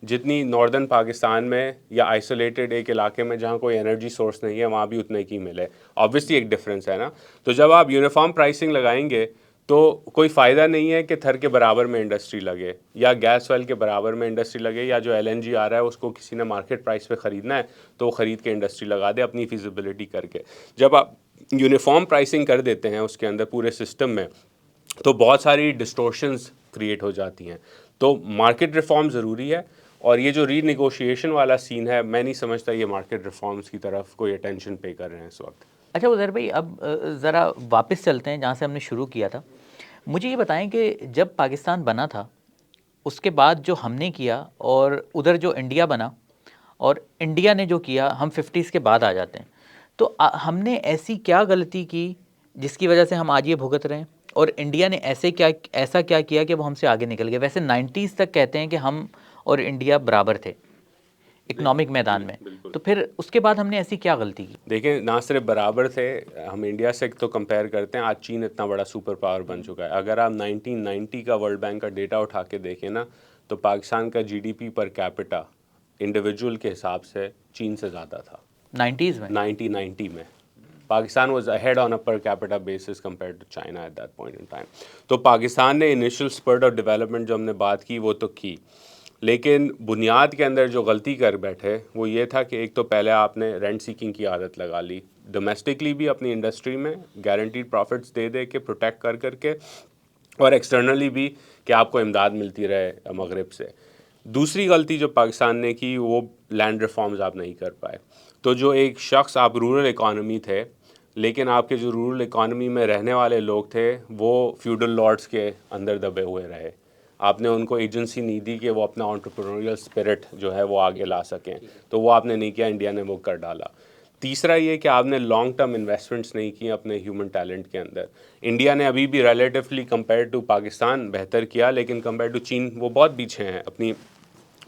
جتنی ناردرن پاکستان میں یا آئسولیٹڈ ایک علاقے میں جہاں کوئی انرجی سورس نہیں ہے وہاں بھی اتنے کی ملے؟ آبویسلی ایک ڈفرینس ہے نا. تو جب آپ یونیفارم پرائسنگ لگائیں گے تو کوئی فائدہ نہیں ہے کہ تھر کے برابر میں انڈسٹری لگے یا گیس ویل کے برابر میں انڈسٹری لگے، یا جو ایل این جی آ رہا ہے اس کو کسی نے مارکیٹ پرائس پہ خریدنا ہے تو وہ خرید کے انڈسٹری لگا دے اپنی فیزیبلٹی کر کے. جب آپ یونیفارم پرائسنگ کر دیتے ہیں اس کے اندر پورے سسٹم میں تو بہت ساری ڈسٹورشنز کریٹ ہو جاتی ہیں. تو مارکیٹ ریفارم ضروری ہے، اور یہ جو ری نیگوشیشن والا سین ہے میں نہیں سمجھتا یہ مارکیٹ ریفارمز کی طرف کوئی اٹینشن پے کر رہے ہیں اس وقت. اچھا عزیر بھائی، اب ذرا واپس چلتے ہیں جہاں سے ہم نے شروع کیا تھا. مجھے یہ بتائیں کہ جب پاکستان بنا تھا اس کے بعد جو ہم نے کیا، اور ادھر جو انڈیا بنا اور انڈیا نے جو کیا، ہم 50s کے بعد آ جاتے ہیں. تو ہم نے ایسی کیا غلطی کی جس کی وجہ سے ہم آج یہ بھگت رہے ہیں، اور انڈیا نے ایسا کیا کیا کہ وہ ہم سے آگے نکل گئے؟ ویسے 90s تک کہتے ہیں کہ ہم اور انڈیا برابر تھے. اکنامک میدان میں. تو پھر اس کے بعد ہم نے ایسی کیا غلطی کی؟ دیکھیں نہ صرف برابر تھے ہم انڈیا سے تو کمپیئر کرتے ہیں, آج چین اتنا بڑا سپر پاور بن چکا ہے. اگر آپ 1990 کا ورلڈ بینک کا ڈیٹا اٹھا کے دیکھیں نا تو پاکستان کا G D P per capita individual کے حساب سے چین سے زیادہ تھا 90s میں. 1990 میں Pakistan was ahead on a per capita basis compared to China at that point in time. تو پاکستان نے انیشل سپرٹ آف ڈیولپمنٹ جو ہم نے بات کی وہ تو کی, لیکن بنیاد کے اندر جو غلطی کر بیٹھے وہ یہ تھا کہ ایک تو پہلے آپ نے رینٹ سیکنگ کی عادت لگا لی, ڈومیسٹکلی بھی اپنی انڈسٹری میں گارنٹیڈ پروفٹس دے دے کے پروٹیکٹ کر کے, اور ایکسٹرنلی بھی کہ آپ کو امداد ملتی رہے مغرب سے. دوسری غلطی جو پاکستان نے کی وہ لینڈ ریفارمز آپ نہیں کر پائے. تو جو ایک شخص آپ رورل اکانومی تھے, لیکن آپ کے جو رورل اکانومی میں رہنے والے لوگ تھے وہ فیوڈل لارڈس کے اندر دبے ہوئے رہے. آپ نے ان کو ایجنسی نہیں دی کہ وہ اپنا انٹرپرینوریل اسپرٹ جو ہے وہ آگے لا سکیں, تو وہ آپ نے نہیں کیا, انڈیا نے وہ کر ڈالا. تیسرا یہ کہ آپ نے لانگ ٹرم انویسٹمنٹس نہیں کی اپنے ہیومن ٹیلنٹ کے اندر. انڈیا نے ابھی بھی ریلیٹیولی کمپیئر ٹو پاکستان بہتر کیا, لیکن کمپیئر ٹو چین وہ بہت پیچھے ہیں اپنی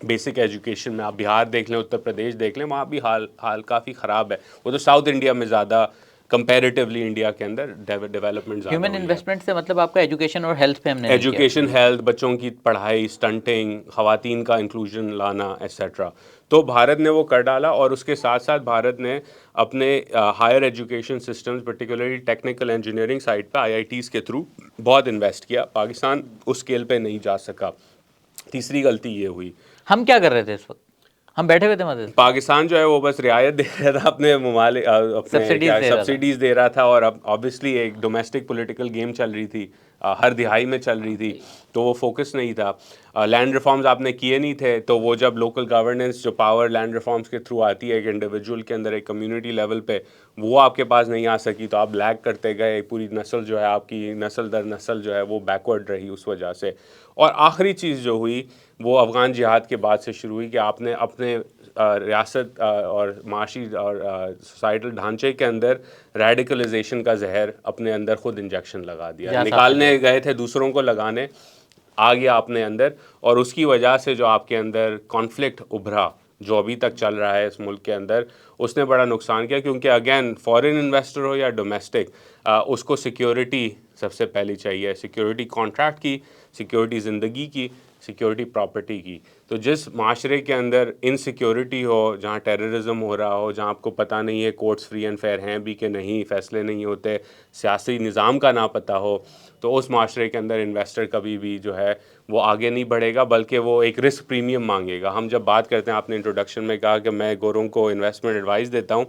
بیسک ایجوکیشن میں. آپ بہار دیکھ لیں, اتر پردیش دیکھ لیں, وہاں بھی حال کافی خراب ہے. وہ تو ساؤتھ انڈیا میں زیادہ کمپیریٹیولی انڈیا کے اندر ڈیولپمنٹ زیادہ ہیومن ہوئی ہے. انویسٹمنٹ سے مطلب آپ کا ایجوکیشن اور ہیلتھ پہ ہم نے نہیں کیا. ایجوکیشن, ہیلتھ, بچوں کی پڑھائی, اسٹنٹنگ, خواتین کا انکلوژن لانا ایٹسیٹرا, تو بھارت نے وہ کر ڈالا. اور اس کے ساتھ ساتھ بھارت نے اپنے higher education systems particularly technical engineering side پہ آئی آئی ٹیز کے تھرو بہت انویسٹ کیا. پاکستان اس اسکیل پہ نہیں جا سکا. تیسری غلطی یہ ہوئی. ہم کیا کر رہے تھے اس وقت؟ ہم بیٹھے ہوئے تھے مدد. پاکستان جو ہے وہ بس رعایت دے رہا تھا اپنے ممالک, اپنے سبسڈیز دے رہا تھا, اور اب آبویسلی ایک ڈومیسٹک پولیٹیکل گیم چل رہی تھی, ہر دہائی میں چل رہی تھی, تو وہ فوکس نہیں تھا. لینڈ ریفارمز آپ نے کیے نہیں تھے, تو وہ جب لوکل گورننس جو پاور لینڈ ریفارمز کے تھرو آتی ہے ایک انڈیویجول کے اندر, ایک کمیونٹی لیول پہ, وہ آپ کے پاس نہیں آ سکی, تو آپ لیگ کرتے گئے. پوری نسل جو ہے آپ کی نسل در نسل جو ہے وہ بیکورڈ رہی اس وجہ سے. اور آخری چیز جو ہوئی وہ افغان جہاد کے بعد سے شروع ہوئی کہ آپ نے اپنے ریاست اور معاشی اور سوسائٹل ڈھانچے کے اندر ریڈیکلائزیشن کا زہر اپنے اندر خود انجیکشن لگا دیا. نکالنے گئے تھے دوسروں کو لگانے, آ گیا اپنے اندر, اور اس کی وجہ سے جو آپ کے اندر کانفلکٹ ابھرا جو ابھی تک چل رہا ہے اس ملک کے اندر, اس نے بڑا نقصان کیا. کیونکہ اگین فارن انویسٹر ہو یا ڈومیسٹک, اس کو سیکیورٹی سب سے پہلی چاہیے. سیکیورٹی کانٹریکٹ کی, سیکیورٹی زندگی کی, سیکیورٹی پراپرٹی کی. تو جس معاشرے کے اندر انسیکیورٹی ہو, جہاں ٹیررزم ہو رہا ہو, جہاں آپ کو پتہ نہیں ہے کورٹس فری اینڈ فیئر ہیں بھی کہ نہیں, فیصلے نہیں ہوتے, سیاسی نظام کا نہ پتہ ہو, تو اس معاشرے کے اندر انویسٹر کبھی بھی جو ہے وہ آگے نہیں بڑھے گا, بلکہ وہ ایک رسک پریمیم مانگے گا. ہم جب بات کرتے ہیں, آپ نے انٹروڈکشن میں کہا کہ میں گوروں کو انویسٹمنٹ ایڈوائز دیتا ہوں,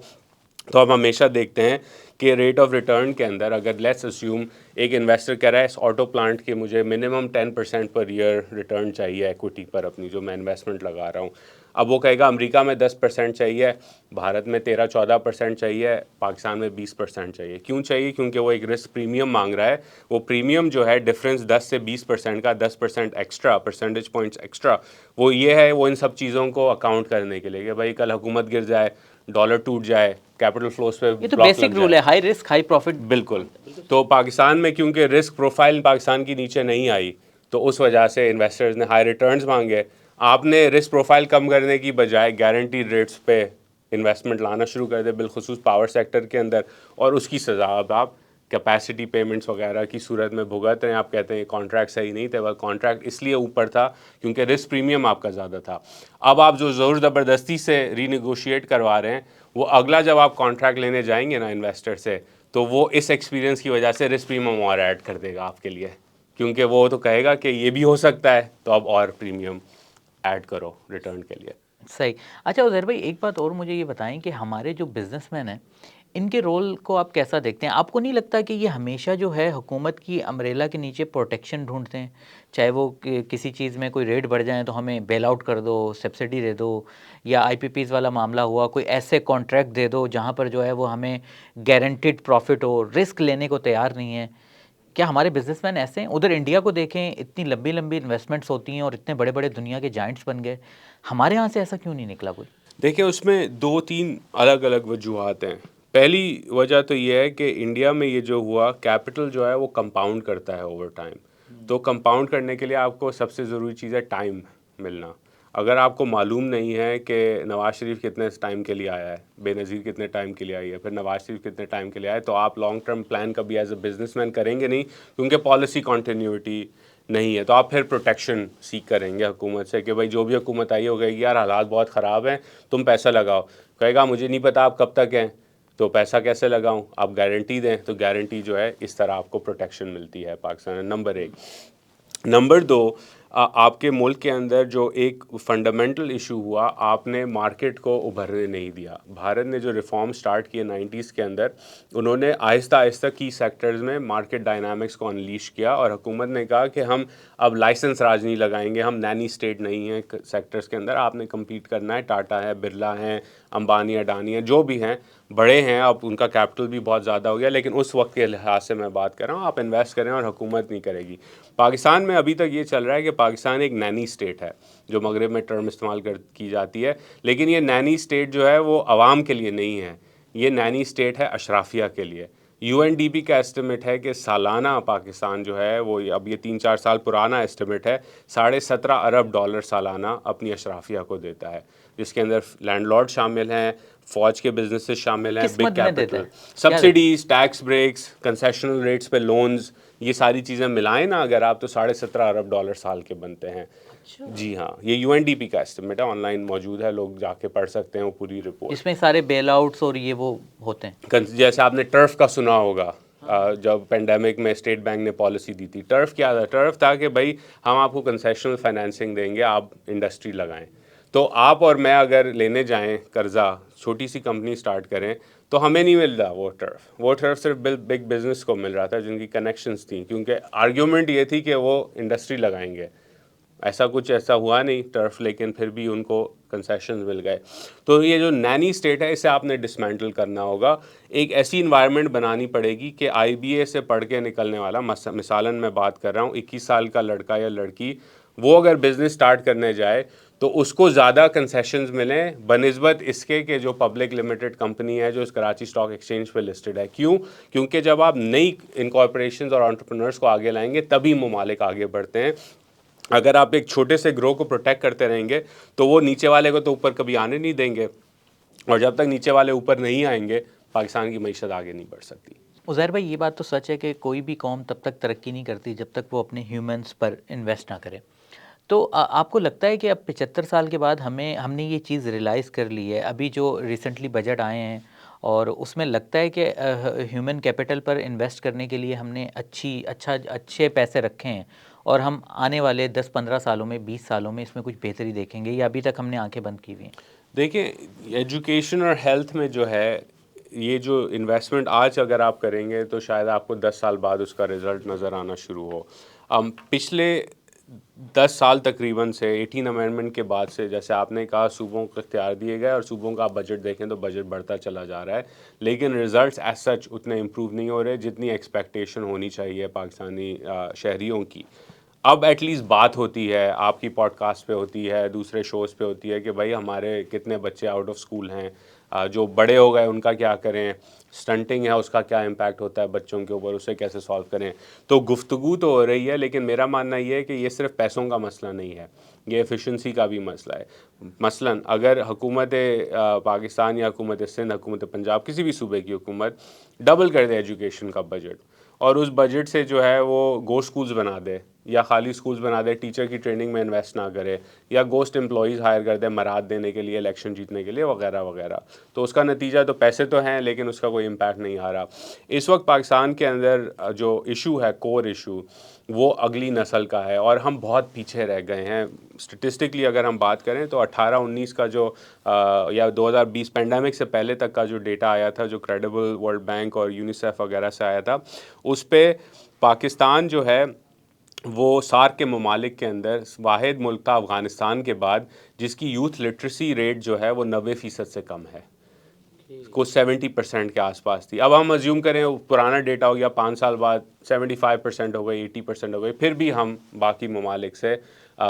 تو ہم ہمیشہ دیکھتے ہیں کہ ریٹ آف ریٹرن کے اندر اگر لیٹس اسیوم ایک انویسٹر کہہ رہا ہے اس آٹو پلانٹ کے مجھے منیمم 10% پر ایئر ریٹرن چاہیے ایکوٹی پر اپنی جو میں انویسٹمنٹ لگا رہا ہوں. اب وہ کہے گا امریکہ میں 10% چاہیے, بھارت میں 13-14% چاہیے, پاکستان میں 20% چاہیے. کیوں چاہیے؟ کیونکہ وہ ایک رسک پریمیم مانگ رہا ہے. وہ پریمیم جو ہے ڈفرینس 10 سے 20% کا, 10% ایکسٹرا, پرسنٹیج پوائنٹس ایکسٹرا, وہ یہ ہے وہ ان سب چیزوں کو اکاؤنٹ کرنے کے لیے کہ بھائی کل حکومت گر جائے, ڈالر ٹوٹ جائے, کیپٹل فلوز پہ یہ تو بیسک رول ہے, ہائی رسک ہائی پروفٹ. بالکل. تو پاکستان میں کیونکہ رسک پروفائل پاکستان کی نیچے نہیں آئی, تو اس وجہ سے انویسٹرز نے ہائی ریٹرنز مانگے. آپ نے رسک پروفائل کم کرنے کی بجائے گارنٹیڈ ریٹس پہ انویسٹمنٹ لانا شروع کر دے, بالخصوص پاور سیکٹر کے اندر, اور اس کی سزا اب آپ کیپیسٹی پیمنٹس وغیرہ کی صورت میں بھگت رہے ہیں. آپ کہتے ہیں کانٹریکٹ صحیح نہیں تھا, وہ کانٹریکٹ اس لیے اوپر تھا کیونکہ رسک پریمیم آپ کا زیادہ تھا. اب آپ جو زور زبردستی سے ری نیگوشیٹ کروا رہے ہیں, وہ اگلا جب آپ کانٹریکٹ لینے جائیں گے نا انویسٹر سے, تو وہ اس ایکسپیرینس کی وجہ سے رسک پریمیم اور ایڈ کر دے گا آپ کے لیے, کیونکہ وہ تو کہے گا کہ یہ بھی ہو سکتا ہے, تو اب اور پریمیم ایڈ کرو ریٹرن کے لیے. صحیح. اچھا عزیر بھائی, ایک بات اور مجھے یہ بتائیں کہ ہمارے جو بزنس مین ہیں ان کے رول کو آپ کیسا دیکھتے ہیں؟ آپ کو نہیں لگتا کہ یہ ہمیشہ جو ہے حکومت کی امبریلا کے نیچے پروٹیکشن ڈھونڈتے ہیں, چاہے وہ کسی چیز میں کوئی ریٹ بڑھ جائیں تو ہمیں بیل آؤٹ کر دو, سبسڈی دے دو, یا آئی پی پیز والا معاملہ ہوا, کوئی ایسے کانٹریکٹ دے دو جہاں پر جو ہے وہ ہمیں گارنٹیڈ پروفٹ ہو, رسک لینے کو تیار نہیں ہے. کیا ہمارے بزنس مین ایسے ہیں؟ ادھر انڈیا کو دیکھیں, اتنی لمبی لمبی انویسٹمنٹس ہوتی ہیں اور اتنے بڑے بڑے دنیا کے جائنٹس بن گئے, ہمارے یہاں سے ایسا کیوں نہیں نکلا کوئی؟ دیکھیں اس میں 2-3 الگ الگ وجوہات ہیں. پہلی وجہ تو یہ ہے کہ انڈیا میں یہ جو ہوا, کیپٹل جو ہے وہ کمپاؤنڈ کرتا ہے اوور ٹائم. تو کمپاؤنڈ کرنے کے لیے آپ کو سب سے ضروری چیز ہے ٹائم ملنا. اگر آپ کو معلوم نہیں ہے کہ نواز شریف کتنے ٹائم کے لیے آیا ہے, بے نظیر کتنے ٹائم کے لیے آئی ہے, پھر نواز شریف کتنے ٹائم کے لیے آیا ہے, تو آپ لانگ ٹرم پلان کبھی ایز اے بزنس مین کریں گے نہیں, کیونکہ پالیسی کنٹینیوٹی نہیں ہے. تو آپ پھر پروٹیکشن سیکھ کریں گے حکومت سے کہ بھائی جو بھی حکومت آئی ہو گئی یار حالات بہت خراب ہیں, تم پیسہ لگاؤ. کہے گا مجھے نہیں پتا آپ کب تک ہیں, تو پیسہ کیسے لگاؤں, آپ گارنٹی دیں. تو گارنٹی جو ہے اس طرح آپ کو پروٹیکشن ملتی ہے پاکستان. نمبر 1. نمبر 2, آپ کے ملک کے اندر جو ایک فنڈامنٹل ایشو ہوا, آپ نے مارکیٹ کو ابھرنے نہیں دیا. بھارت نے جو ریفارم سٹارٹ کیے 90s کے اندر, انہوں نے آہستہ آہستہ کی سیکٹرز میں مارکیٹ ڈائنامکس کو انلیش کیا, اور حکومت نے کہا کہ ہم اب لائسنس راج نہیں لگائیں گے, ہم نینی اسٹیٹ نہیں ہیں سیکٹرز کے اندر, آپ نے کمپیٹ کرنا ہے. ٹاٹا ہے, برلا ہیں, امبانی, اڈانی ہیں, جو بھی ہیں بڑے ہیں, اب ان کا کیپٹل بھی بہت زیادہ ہو گیا, لیکن اس وقت کے لحاظ سے میں بات کر رہا ہوں, آپ انویسٹ کریں اور حکومت نہیں کرے گی. پاکستان میں ابھی تک یہ چل رہا ہے کہ پاکستان ایک نینی اسٹیٹ ہے, جو مغرب میں ٹرم استعمال کی جاتی ہے, لیکن یہ نینی اسٹیٹ جو ہے وہ عوام کے لیے نہیں ہے, یہ نینی اسٹیٹ ہے اشرافیہ کے لیے. UNDP کا ایسٹیمیٹ ہے کہ سالانہ پاکستان جو ہے وہ, اب یہ 3-4 سال پرانا ایسٹیمیٹ ہے, $17.5 ارب سالانہ اپنی اشرافیہ کو دیتا ہے, جس کے اندر لینڈ لارڈ شامل ہیں, فوج کے بزنسز شامل ہیں, big capital, subsidies, tax breaks, concessional rates پہ لونز, یہ ساری چیزیں ملائیں نا اگر آپ, تو $17.5 ارب سال کے بنتے ہیں. جی ہاں, یہ UNDP کا ایسٹیمیٹ ہے, آن لائن موجود ہے, لوگ جا کے پڑھ سکتے ہیں وہ پوری رپورٹ. اس میں سارے بیل آؤٹس اور یہ وہ ہوتے ہیں. جیسے آپ نے ٹرف کا سنا ہوگا, جب پینڈیمک میں اسٹیٹ بینک نے پالیسی دی تھی. ٹرف کیا تھا؟ ٹرف تھا کہ بھائی ہم آپ کو کنسیشنل فائنینسنگ دیں گے, آپ انڈسٹری لگائیں. تو آپ اور میں اگر لینے جائیں قرضہ, چھوٹی سی کمپنی سٹارٹ کریں, تو ہمیں نہیں مل رہا وہ ٹرف صرف بگ بزنس کو مل رہا تھا جن کی کنیکشنز تھیں, کیونکہ آرگیومنٹ یہ تھی کہ وہ انڈسٹری لگائیں گے. ایسا ہوا نہیں ٹرف, لیکن پھر بھی ان کو کنسیشنز مل گئے. تو یہ جو نینی اسٹیٹ ہے, اسے آپ نے ڈسمینٹل کرنا ہوگا. ایک ایسی انوائرمنٹ بنانی پڑے گی کہ IBA سے پڑھ کے نکلنے والا, مثالاً میں بات کر رہا ہوں 21 سال کا لڑکا یا لڑکی, وہ اگر بزنس سٹارٹ کرنے جائے تو اس کو زیادہ کنسیشنز ملیں بنسبت اس کے کہ جو پبلک لمیٹڈ کمپنی ہے جو اس کراچی اسٹاک ایکسچینج پہ لسٹڈ ہے. کیوں؟ کیونکہ جب آپ نئی انکارپوریشنز اور انٹرپرینرز کو آگے لائیں گے تبھی ممالک آگے بڑھتے ہیں. اگر آپ ایک چھوٹے سے گروہ کو پروٹیکٹ کرتے رہیں گے تو وہ نیچے والے کو تو اوپر کبھی آنے نہیں دیں گے, اور جب تک نیچے والے اوپر نہیں آئیں گے پاکستان کی معیشت آگے نہیں بڑھ سکتی. عزیر بھائی, یہ بات تو سچ ہے کہ کوئی بھی قوم تب تک ترقی نہیں کرتی جب تک وہ اپنے ہیومنس پر انویسٹ نہ کرے. تو آپ کو لگتا ہے کہ اب 75 سال کے بعد ہم نے یہ چیز ریلائز کر لی ہے؟ ابھی جو ریسنٹلی بجٹ آئے ہیں اور اس میں لگتا ہے کہ ہیومن کیپٹل پر انویسٹ کرنے کے لیے ہم نے اچھے پیسے رکھے ہیں, اور ہم آنے والے 10-15 سالوں میں, 20 سالوں میں اس میں کچھ بہتری دیکھیں گے, یا ابھی تک ہم نے آنکھیں بند کی ہوئی ہیں؟ دیکھیں, ایجوکیشن اور ہیلتھ میں جو ہے یہ جو انویسٹمنٹ آج اگر آپ کریں گے تو شاید آپ کو 10 سال بعد اس کا رزلٹ نظر آنا شروع ہو. پچھلے 10 سال تقریباً سے 18 امینڈمنٹ کے بعد سے, جیسے آپ نے کہا, صوبوں کو اختیار دیے گئے, اور صوبوں کا آپ بجٹ دیکھیں تو بجٹ بڑھتا چلا جا رہا ہے, لیکن رزلٹس ایز سچ اتنے امپروو نہیں ہو رہے جتنی ایکسپیکٹیشن ہونی چاہیے پاکستانی شہریوں کی. اب ایٹ لیسٹ بات ہوتی ہے, آپ کی پوڈ کاسٹ پہ ہوتی ہے, دوسرے شوز پہ ہوتی ہے کہ بھائی ہمارے کتنے بچے آؤٹ آف اسکول ہیں, جو بڑے ہو گئے ان کا کیا کریں, سٹنٹنگ ہے اس کا کیا امپیکٹ ہوتا ہے بچوں کے اوپر, اسے کیسے سالو کریں. تو گفتگو تو ہو رہی ہے, لیکن میرا ماننا یہ ہے کہ یہ صرف پیسوں کا مسئلہ نہیں ہے, یہ ایفیشنسی کا بھی مسئلہ ہے. مثلاً اگر حکومت پاکستان یا حکومت سندھ, حکومت پنجاب, کسی بھی صوبے کی حکومت ڈبل کر دے ایجوکیشن کا بجٹ, اور اس بجٹ سے جو ہے وہ گوشت سکولز بنا دے, یا خالی سکولز بنا دے, ٹیچر کی ٹریننگ میں انویسٹ نہ کرے, یا گوسٹ امپلائیز ہائر کر دے مراد دینے کے لیے, الیکشن جیتنے کے لیے, وغیرہ وغیرہ, تو اس کا نتیجہ تو پیسے تو ہیں لیکن اس کا کوئی امپیکٹ نہیں آ رہا. اس وقت پاکستان کے اندر جو ایشو ہے, کور ایشو, وہ اگلی نسل کا ہے, اور ہم بہت پیچھے رہ گئے ہیں. اسٹیٹسٹکلی اگر ہم بات کریں تو 18-19 کا جو یا 2020 پینڈیمک سے پہلے تک کا جو ڈیٹا آیا تھا, جو کریڈیبل ورلڈ بینک اور یونیسیف وغیرہ سے آیا تھا, اس پہ پاکستان جو ہے وہ سارک کے ممالک کے اندر واحد ملک تھا افغانستان کے بعد جس کی یوتھ لٹریسی ریٹ جو ہے وہ 90% سے کم ہے, کو 70% کے آس پاس تھی. اب ہم ازیوم کریں, پرانا ڈیٹا ہو گیا, 5 سال بعد 75% ہو گئی, 80% ہو گئی, پھر بھی ہم باقی ممالک سے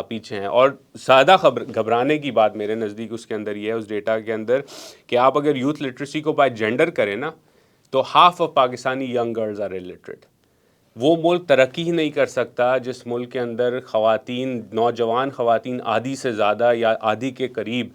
پیچھے ہیں. اور زیادہ گھبرانے کی بات میرے نزدیک اس کے اندر یہ ہے, اس ڈیٹا کے اندر, کہ آپ اگر یوتھ لٹریسی کو بائی جینڈر کریں نا, تو half of Pakistani young girls are illiterate. وہ ملک ترقی ہی نہیں کر سکتا جس ملک کے اندر خواتین، نوجوان خواتین آدھی سے زیادہ یا آدھی کے قریب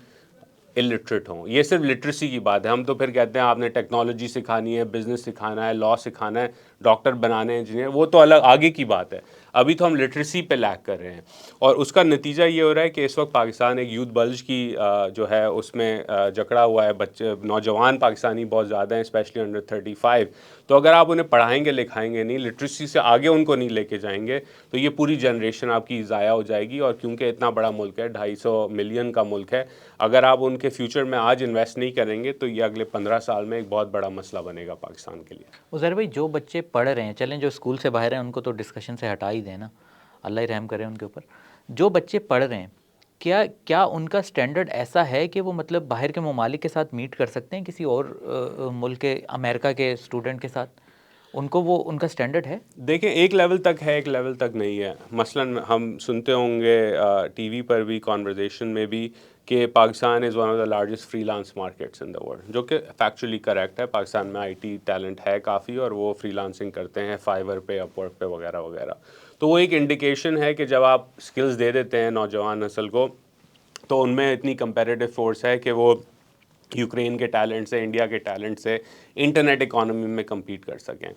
الٹریٹ ہوں. یہ صرف لٹریسی کی بات ہے. ہم تو پھر کہتے ہیں آپ نے ٹیکنالوجی سکھانی ہے، بزنس سکھانا ہے، لا سکھانا ہے، ڈاکٹر بنانے، انجینئر، وہ تو الگ آگے کی بات ہے. ابھی تو ہم لٹریسی پہ لیک کر رہے ہیں، اور اس کا نتیجہ یہ ہو رہا ہے کہ اس وقت پاکستان ایک یوتھ بلج کی جو ہے اس میں جکڑا ہوا ہے. بچے، نوجوان پاکستانی بہت زیادہ ہیں، اسپیشلی انڈر 35. تو اگر آپ انہیں پڑھائیں گے لکھائیں گے نہیں، لٹریسی سے آگے ان کو نہیں لے کے جائیں گے، تو یہ پوری جنریشن آپ کی ضائع ہو جائے گی. اور کیونکہ اتنا بڑا ملک ہے، 250 ملین کا ملک ہے، اگر آپ ان کے فیوچر میں آج انویسٹ نہیں کریں گے تو یہ اگلے 15 سال میں ایک بہت بڑا مسئلہ بنے گا پاکستان کے لیے. عزیر بھائی، جو بچے پڑھ رہے ہیں، چلیں جو اسکول سے باہر ہیں ان کو تو ڈسکشن سے ہٹا ہی دیں نا، اللہ ہی رحم کرے ان کے اوپر. جو بچے پڑھ رہے ہیں، کیا ان کا سٹینڈرڈ ایسا ہے کہ وہ مطلب باہر کے ممالک کے ساتھ میٹ کر سکتے ہیں، کسی اور ملک کے، امریکہ کے اسٹوڈنٹ کے ساتھ؟ ان کو وہ ان کا سٹینڈرڈ ہے؟ دیکھیں، ایک لیول تک ہے، ایک لیول تک نہیں ہے. مثلاً ہم سنتے ہوں گے ٹی وی پر بھی، کانورزیشن میں بھی، کہ Pakistan is one of the largest free lance markets in the world, جو کہ فیکچولی کریکٹ ہے. پاکستان میں IT ٹیلنٹ ہے کافی، اور وہ فری لانسنگ کرتے ہیں فائیور پہ، اپ ورک پہ وغیرہ وغیرہ. تو وہ ایک انڈیکیشن ہے کہ جب آپ اسکلز دے دیتے ہیں نوجوان نسل کو، تو ان میں اتنی کمپیریٹیو فورس ہے کہ وہ یوکرین کے ٹیلنٹ سے، انڈیا کے ٹیلنٹ سے انٹرنیٹ اکانومی میں کمپیٹ کر سکیں.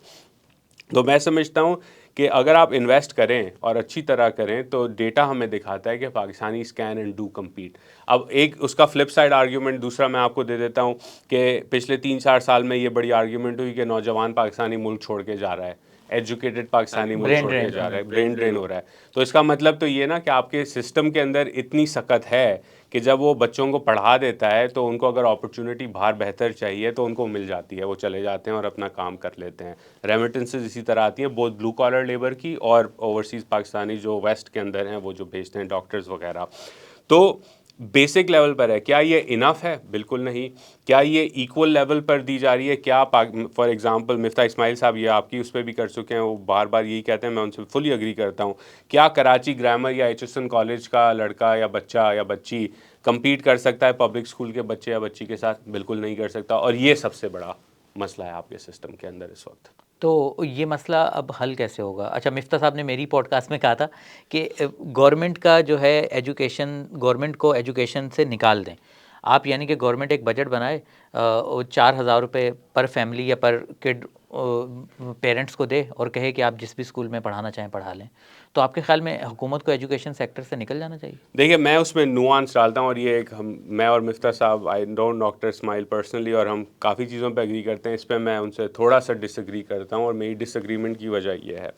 تو میں سمجھتا ہوں کہ اگر آپ انویسٹ کریں اور اچھی طرح کریں تو ڈیٹا ہمیں دکھاتا ہے کہ Pakistanis can and do compete. اب ایک اس کا فلپ سائڈ آرگیومنٹ دوسرا میں آپ کو دے دیتا ہوں کہ پچھلے 3-4 سال میں یہ بڑی آرگیومنٹ ہوئی کہ نوجوان پاکستانی ملک چھوڑ کے جا رہا ہے، ایجوکیٹڈ پاکستانی ملک چھوڑ کے جا رہا ہے، برین ڈرین ہو رہا ہے. تو اس کا مطلب تو یہ نا کہ آپ کے سسٹم کے اندر اتنی سخت ہے کہ جب وہ بچوں کو پڑھا دیتا ہے تو ان کو اگر اپرچونٹی باہر بہتر چاہیے تو ان کو مل جاتی ہے، وہ چلے جاتے ہیں اور اپنا کام کر لیتے ہیں. ریمیٹنسز اسی طرح آتی ہیں، بہت بلو کالر لیبر کی اور اوورسیز پاکستانی جو ویسٹ کے اندر ہیں وہ جو بھیجتے ہیں ڈاکٹرز وغیرہ. تو بیسک لیول پر ہے. کیا یہ انف ہے؟ بالکل نہیں. کیا یہ ایکول لیول پر دی جا رہی ہے؟ کیا فار ایگزامپل مفتاح اسماعیل صاحب، یہ آپ کی اس پہ بھی کر چکے ہیں، وہ بار بار یہی کہتے ہیں، میں ان سے فلی اگری کرتا ہوں. کیا کراچی گرامر یا HSN کالج کا لڑکا یا بچہ یا بچی کمپیٹ کر سکتا ہے پبلک اسکول کے بچے یا بچی کے ساتھ؟ بالکل نہیں کر سکتا. اور یہ سب سے بڑا مسئلہ ہے آپ کے سسٹم کے اندر اس وقت. تو یہ مسئلہ اب حل کیسے ہوگا؟ اچھا، مفتاح صاحب نے میری پوڈ کاسٹ میں کہا تھا کہ گورنمنٹ کا جو ہے ایجوکیشن، گورنمنٹ کو ایجوکیشن سے نکال دیں آپ. یعنی کہ گورنمنٹ ایک بجٹ بنائے، 4,000 روپے پر فیملی یا پر کڈ پیرنٹس کو دے اور کہے کہ آپ جس بھی اسکول میں پڑھانا چاہیں پڑھا لیں. تو آپ کے خیال میں حکومت کو ایجوکیشن سیکٹر سے نکل جانا چاہیے؟ دیکھیے، میں اس میں نوانس ڈالتا ہوں، اور یہ ایک میں اور مفتاح صاحب، I don't doctor Ismail personally, اور ہم کافی چیزوں پہ اگری کرتے ہیں. اس پہ میں ان سے تھوڑا سا ڈس ایگری کرتا ہوں، اور میری ڈس ایگریمنٹ کی وجہ یہ ہے.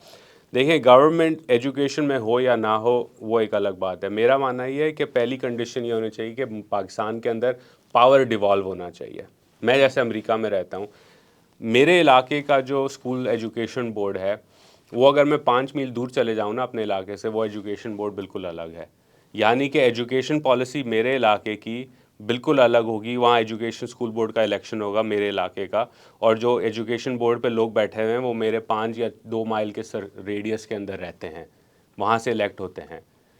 دیکھیں، گورنمنٹ ایجوکیشن میں ہو یا نہ ہو وہ ایک الگ بات ہے. میرا ماننا یہ ہے کہ پہلی کنڈیشن یہ ہونی چاہیے کہ پاکستان کے اندر پاور ڈیوالو ہونا چاہیے. میں جیسے امریکہ میں رہتا ہوں، میرے علاقے کا جو اسکول ایجوکیشن بورڈ ہے، وہ اگر میں 5 میل دور چلے جاؤں نا اپنے علاقے سے، وہ ایجوکیشن بورڈ بالکل الگ ہے. یعنی کہ ایجوکیشن پالیسی میرے علاقے کی بالکل الگ ہوگی. وہاں ایجوکیشن اسکول بورڈ کا الیکشن ہوگا میرے علاقے کا، اور جو ایجوکیشن بورڈ پہ لوگ بیٹھے ہوئے ہیں وہ میرے 5 یا 2 مائل کے ریڈیس کے اندر رہتے ہیں، وہاں سے الیکٹ ہوتے ہیں.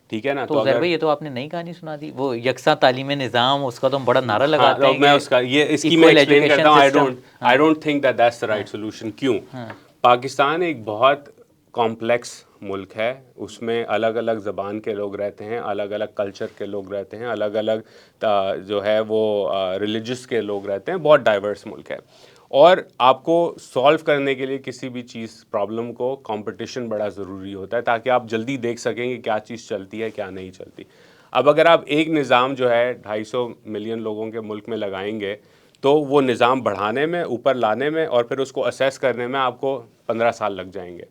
ٹھیک ہے نا؟ تو عزیر بھائی، یہ تو آپ نے نئی کہانی سنا دی. وہ یکساں تعلیمی نظام، اس کا تو ہم بڑا نعرہ لگاتے ہیں. میں اس کا اس کی میں ایکسپلین کرتا ہوں. I don't think that that's the right solution. کیوں؟ پاکستان ایک بہت کمپلیکس ملک ہے. اس میں الگ الگ زبان کے لوگ رہتے ہیں، الگ الگ کلچر کے لوگ رہتے ہیں، الگ الگ جو ہے وہ ریلیجس کے لوگ رہتے ہیں. بہت ڈائیورس ملک ہے. اور آپ کو سالو کرنے کے لیے کسی بھی چیز پرابلم کو کمپٹیشن بڑا ضروری ہوتا ہے، تاکہ آپ جلدی دیکھ سکیں کہ کیا چیز چلتی ہے کیا نہیں چلتی. اب اگر آپ ایک نظام جو ہے 250 ملین لوگوں کے ملک میں لگائیں گے تو وہ نظام بڑھانے میں، اوپر لانے میں، اور پھر اس کو اسیس کرنے میں آپ کو 15 سال لگ جائیں گے.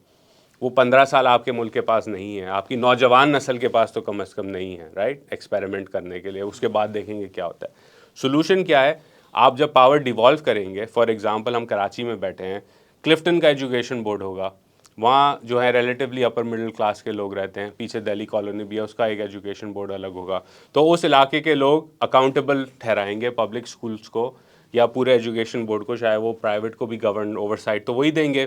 وہ 15 سال آپ کے ملک کے پاس نہیں ہے، آپ کی نوجوان نسل کے پاس تو کم از کم نہیں ہے، رائٹ، ایکسپیریمنٹ کرنے کے لیے. اس کے بعد دیکھیں گے کیا ہوتا ہے. سولوشن کیا ہے؟ آپ جب پاور ڈیوالو کریں گے، فار ایگزامپل ہم کراچی میں بیٹھے ہیں، کلفٹن کا ایجوکیشن بورڈ ہوگا، وہاں جو ہے ریلیٹیولی اپر مڈل کلاس کے لوگ رہتے ہیں. پیچھے دہلی کالونی بھی ہے، اس کا ایک ایجوکیشن بورڈ الگ ہوگا. تو اس علاقے کے لوگ اکاؤنٹیبل ٹھہرائیں گے پبلک اسکولس کو یا پورے ایجوکیشن بورڈ کو، چاہے وہ پرائیویٹ کو بھی گورن اوور سائٹ تو وہی دیں گے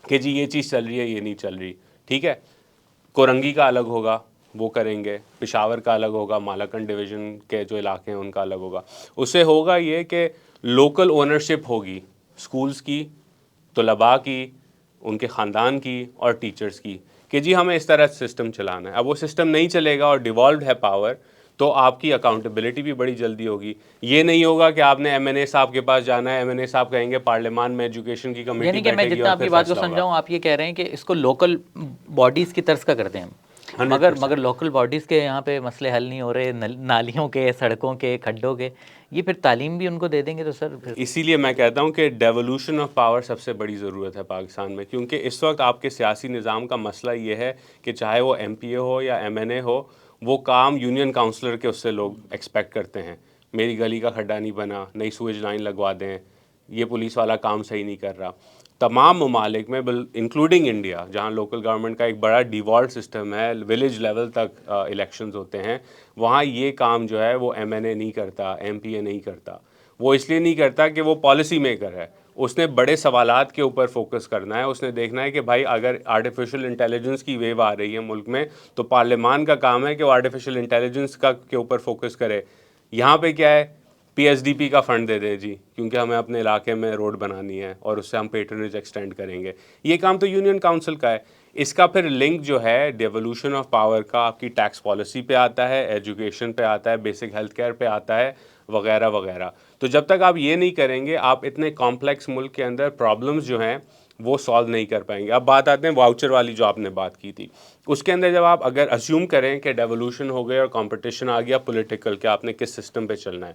کہ جی یہ چیز چل رہی ہے، یہ نہیں چل رہی. ٹھیک ہے. کورنگی کا الگ ہوگا، وہ کریں گے. پشاور کا الگ ہوگا، مالاکنڈ ڈویژن کے جو علاقے ہیں ان کا الگ ہوگا. اس سے ہوگا یہ کہ لوکل اونرشپ ہوگی اسکولز کی، طلباء کی، ان کے خاندان کی اور ٹیچرز کی کہ جی ہمیں اس طرح سسٹم چلانا ہے. اب وہ سسٹم نہیں چلے گا اور ڈیوالوڈ ہے پاور, تو آپ کی اکاؤنٹیبلٹی بھی بڑی جلدی ہوگی. یہ نہیں ہوگا کہ آپ نے ایم این اے صاحب کے پاس جانا ہے, ایم این اے صاحب کہیں گے پارلیمان میں ایجوکیشن کی کمیٹی یعنی کہ میں بیٹھے گی جتنا اور آپ کی پھر بات کو فیصلہ ہوگا. سمجھاؤں, آپ یہ کہہ رہے ہیں کہ اس کو لوکل باڈیز کی طرز کا کرتے ہیں ہم, مگر لوکل باڈیز کے یہاں پہ مسئلے حل نہیں ہو رہے, نالیوں کے, سڑکوں کے, کھڈوں کے, یہ پھر تعلیم بھی ان کو دے دیں گے تو سر پھر. اسی لیے میں کہتا ہوں کہ ڈیولوشن آف پاور سب سے بڑی ضرورت ہے پاکستان میں, کیونکہ اس وقت آپ کے سیاسی نظام کا مسئلہ یہ ہے کہ چاہے وہ ایم پی اے ہو یا ایم این اے ہو, وہ کام یونین کاؤنسلر کے اس سے لوگ ایکسپیکٹ کرتے ہیں. میری گلی کا کھڈا نہیں بنا, نئی سویج لائن لگوا دیں, یہ پولیس والا کام صحیح نہیں کر رہا. تمام ممالک میں انکلوڈنگ انڈیا, جہاں لوکل گورنمنٹ کا ایک بڑا ڈیوالٹ سسٹم ہے, ولیج لیول تک الیکشنز ہوتے ہیں, وہاں یہ کام جو ہے وہ ایم این اے نہیں کرتا, ایم پی اے نہیں کرتا. وہ اس لیے نہیں کرتا کہ وہ پالیسی میکر ہے, اس نے بڑے سوالات کے اوپر فوکس کرنا ہے. اس نے دیکھنا ہے کہ بھائی اگر آرٹیفیشل انٹیلیجنس کی ویو آ رہی ہے ملک میں, تو پارلیمان کا کام ہے کہ وہ آرٹیفیشل انٹیلیجنس کے اوپر فوکس کرے. یہاں پہ کیا ہے, پی ایس ڈی پی کا فنڈ دے دیں جی, کیونکہ ہمیں اپنے علاقے میں روڈ بنانی ہے اور اس سے ہم پیٹرنیج ایکسٹینڈ کریں گے. یہ کام تو یونین کاؤنسل کا ہے. اس کا پھر لنک جو ہے ڈیولوشن آف پاور کا آپ کی ٹیکس پالیسی پہ آتا ہے, ایجوکیشن پہ آتا ہے, بیسک ہیلتھ کیئر پہ آتا ہے, وغیرہ وغیرہ. تو جب تک آپ یہ نہیں کریں گے, آپ اتنے کمپلیکس ملک کے اندر پرابلمز جو ہیں وہ سالو نہیں کر پائیں گے. اب بات آتے ہیں واؤچر والی جو آپ نے بات کی تھی, اس کے اندر جب آپ اگر اسیوم کریں کہ ڈیولوشن ہو گئی اور کمپٹیشن آ گیا پولیٹیکل کہ آپ نے کس سسٹم پہ چلنا ہے,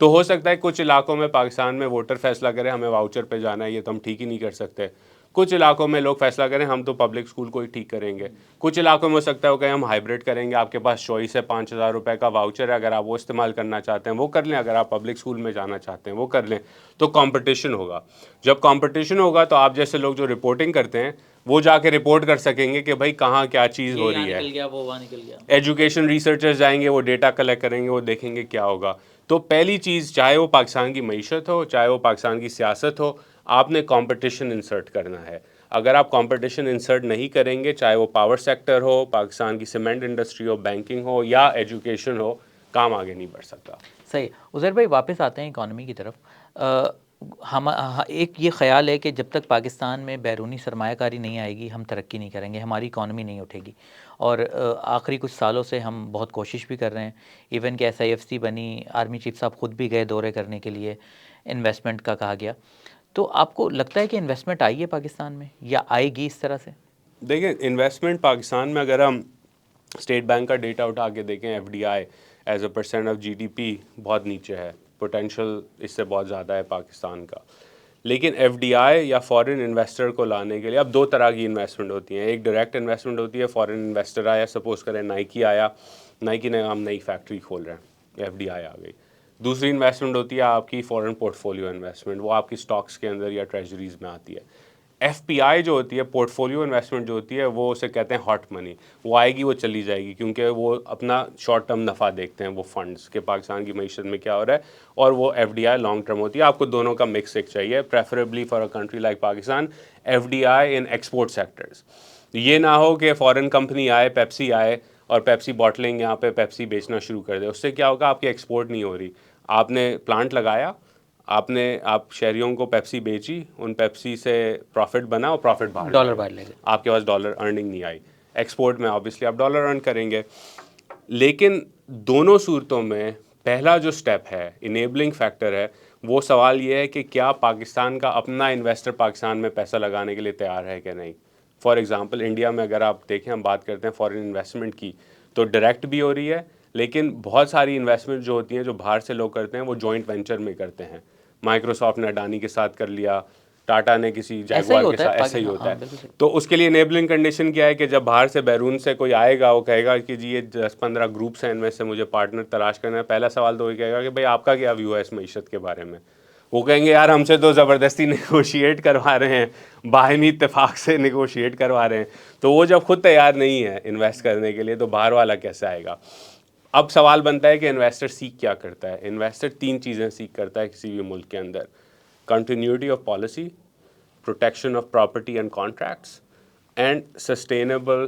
تو ہو سکتا ہے کچھ علاقوں میں پاکستان میں ووٹر فیصلہ کرے ہمیں واؤچر پہ جانا ہے, یہ تو ہم ٹھیک ہی نہیں کر سکتے. کچھ علاقوں میں لوگ فیصلہ کریں ہم تو پبلک اسکول کو ہی ٹھیک کریں گے. کچھ علاقوں میں ہو سکتا ہے کہ ہم ہائبریڈ کریں گے, آپ کے پاس چوائس ہے, 5,000 روپے کا واؤچر ہے, اگر آپ وہ استعمال کرنا چاہتے ہیں وہ کر لیں, اگر آپ پبلک اسکول میں جانا چاہتے ہیں وہ کر لیں. تو کمپٹیشن ہوگا. جب کمپٹیشن ہوگا تو آپ جیسے لوگ جو رپورٹنگ کرتے ہیں وہ جا کے رپورٹ کر سکیں گے کہ بھائی کہاں کیا چیز ہو رہی ہے. نکل گیا, وہ وہاں نکل گیا. ایجوکیشن ریسرچرز جائیں گے, وہ ڈیٹا کلیکٹ کریں گے, وہ دیکھیں گے کیا ہوگا. تو پہلی چیز, چاہے وہ پاکستان کی معیشت ہو, چاہے وہ پاکستان کی سیاست ہو, آپ نے کمپٹیشن انسرٹ کرنا ہے. اگر آپ کمپٹیشن انسرٹ نہیں کریں گے, چاہے وہ پاور سیکٹر ہو, پاکستان کی سیمنٹ انڈسٹری ہو, بینکنگ ہو یا ایجوکیشن ہو, کام آگے نہیں بڑھ سکتا. صحیح. عزیر بھائی واپس آتے ہیں اکانومی کی طرف. ہم ایک یہ خیال ہے کہ جب تک پاکستان میں بیرونی سرمایہ کاری نہیں آئے گی ہم ترقی نہیں کریں گے, ہماری اکانومی نہیں اٹھے گی. اور آخری کچھ سالوں سے ہم بہت کوشش بھی کر رہے ہیں, ایون کہ SIFC بنی, آرمی چیف صاحب خود بھی گئے دورے کرنے کے لیے, انویسٹمنٹ کا کہا گیا. تو آپ کو لگتا ہے کہ انویسٹمنٹ آئی ہے پاکستان میں یا آئے گی اس طرح سے؟ دیکھیں انویسٹمنٹ پاکستان میں اگر ہم اسٹیٹ بینک کا ڈیٹا اٹھا کے دیکھیں, FDI as a percent of GDP بہت نیچے ہے, پوٹینشیل اس سے بہت زیادہ ہے پاکستان کا. لیکن FDI یا فارن انویسٹر کو لانے کے لیے اب دو طرح کی انویسٹمنٹ ہوتی ہیں. ایک ڈائریکٹ انویسٹمنٹ ہوتی ہے, فارن انویسٹر آیا, سپوز کریں نائکی آیا, نائکی نے ہم نئی فیکٹری کھول رہے ہیں, FDI آ گئی. دوسری انویسٹمنٹ ہوتی ہے آپ کی فارن پورٹ فولیو انویسٹمنٹ, وہ آپ کی اسٹاکس کے اندر یا ٹریجریز میں آتی ہے. FPI جو ہوتی ہے, پورٹ فولیو انویسٹمنٹ جو ہوتی ہے, وہ اسے کہتے ہیں ہاٹ منی. وہ آئے گی, وہ چلی جائے گی, کیونکہ وہ اپنا شارٹ ٹرم نفع دیکھتے ہیں وہ فنڈز کہ پاکستان کی معیشت میں کیا ہو رہا ہے, اور وہ FDI لانگ ٹرم ہوتی ہے. آپ کو دونوں کا مکس ایک چاہیے, preferably for a country like Pakistan, FDI in export sectors. یہ نہ ہو کہ فارن کمپنی آئے, پیپسی آئے اور پیپسی بوٹلنگ یہاں پہ پیپسی بیچنا شروع کر دے. اس سے کیا ہوگا, آپ کی ایکسپورٹ نہیں ہو رہی. آپ نے پلانٹ لگایا, آپ شہریوں کو پیپسی بیچی, ان پیپسی سے پروفٹ بنا اور پروفٹ ڈالر باہر لے گئے, آپ کے پاس ڈالر ارننگ نہیں آئی. ایکسپورٹ میں آبویسلی آپ ڈالر ارن کریں گے. لیکن دونوں صورتوں میں پہلا جو سٹیپ ہے, انیبلنگ فیکٹر ہے, وہ سوال یہ ہے کہ کیا پاکستان کا اپنا انویسٹر پاکستان میں پیسہ لگانے کے لیے تیار ہے کہ نہیں. فار ایگزامپل انڈیا میں اگر آپ دیکھیں, ہم بات کرتے ہیں فارن انویسٹمنٹ کی, تو ڈائریکٹ بھی ہو رہی ہے, لیکن بہت ساری انویسٹمنٹ جو ہوتی ہیں جو باہر سے لوگ کرتے ہیں وہ جوائنٹ وینچر میں کرتے ہیں. مائکروسافٹ نے اڈانی کے ساتھ کر لیا, ٹاٹا نے کسی جیگوار کے ساتھ, ایسا ہی ہوتا ہے. تو اس کے لیے انیبلنگ کنڈیشن کیا ہے کہ جب باہر سے بیرون سے کوئی آئے گا, وہ کہے گا کہ جی یہ 10-15 گروپس ہیں, ان میں سے مجھے پارٹنر تلاش کرنا ہے. پہلا سوال تو وہی کہے گا کہ بھائی آپ کا کیا ویو ہے اس معیشت کے بارے میں. وہ کہیں گے یار ہم سے تو زبردستی نیگوشیٹ کروا رہے ہیں, باہمی اتفاق سے نیگوشیٹ کروا رہے ہیں. تو وہ جب خود تیار نہیں ہے انویسٹ کرنے کے لیے, تو باہر والا کیسے آئے گا. اب سوال بنتا ہے کہ انویسٹر سیکھ کیا کرتا ہے. انویسٹر 3 چیزیں سیکھ کرتا ہے کسی بھی ملک کے اندر: continuity of policy, protection of property and contracts, and sustainable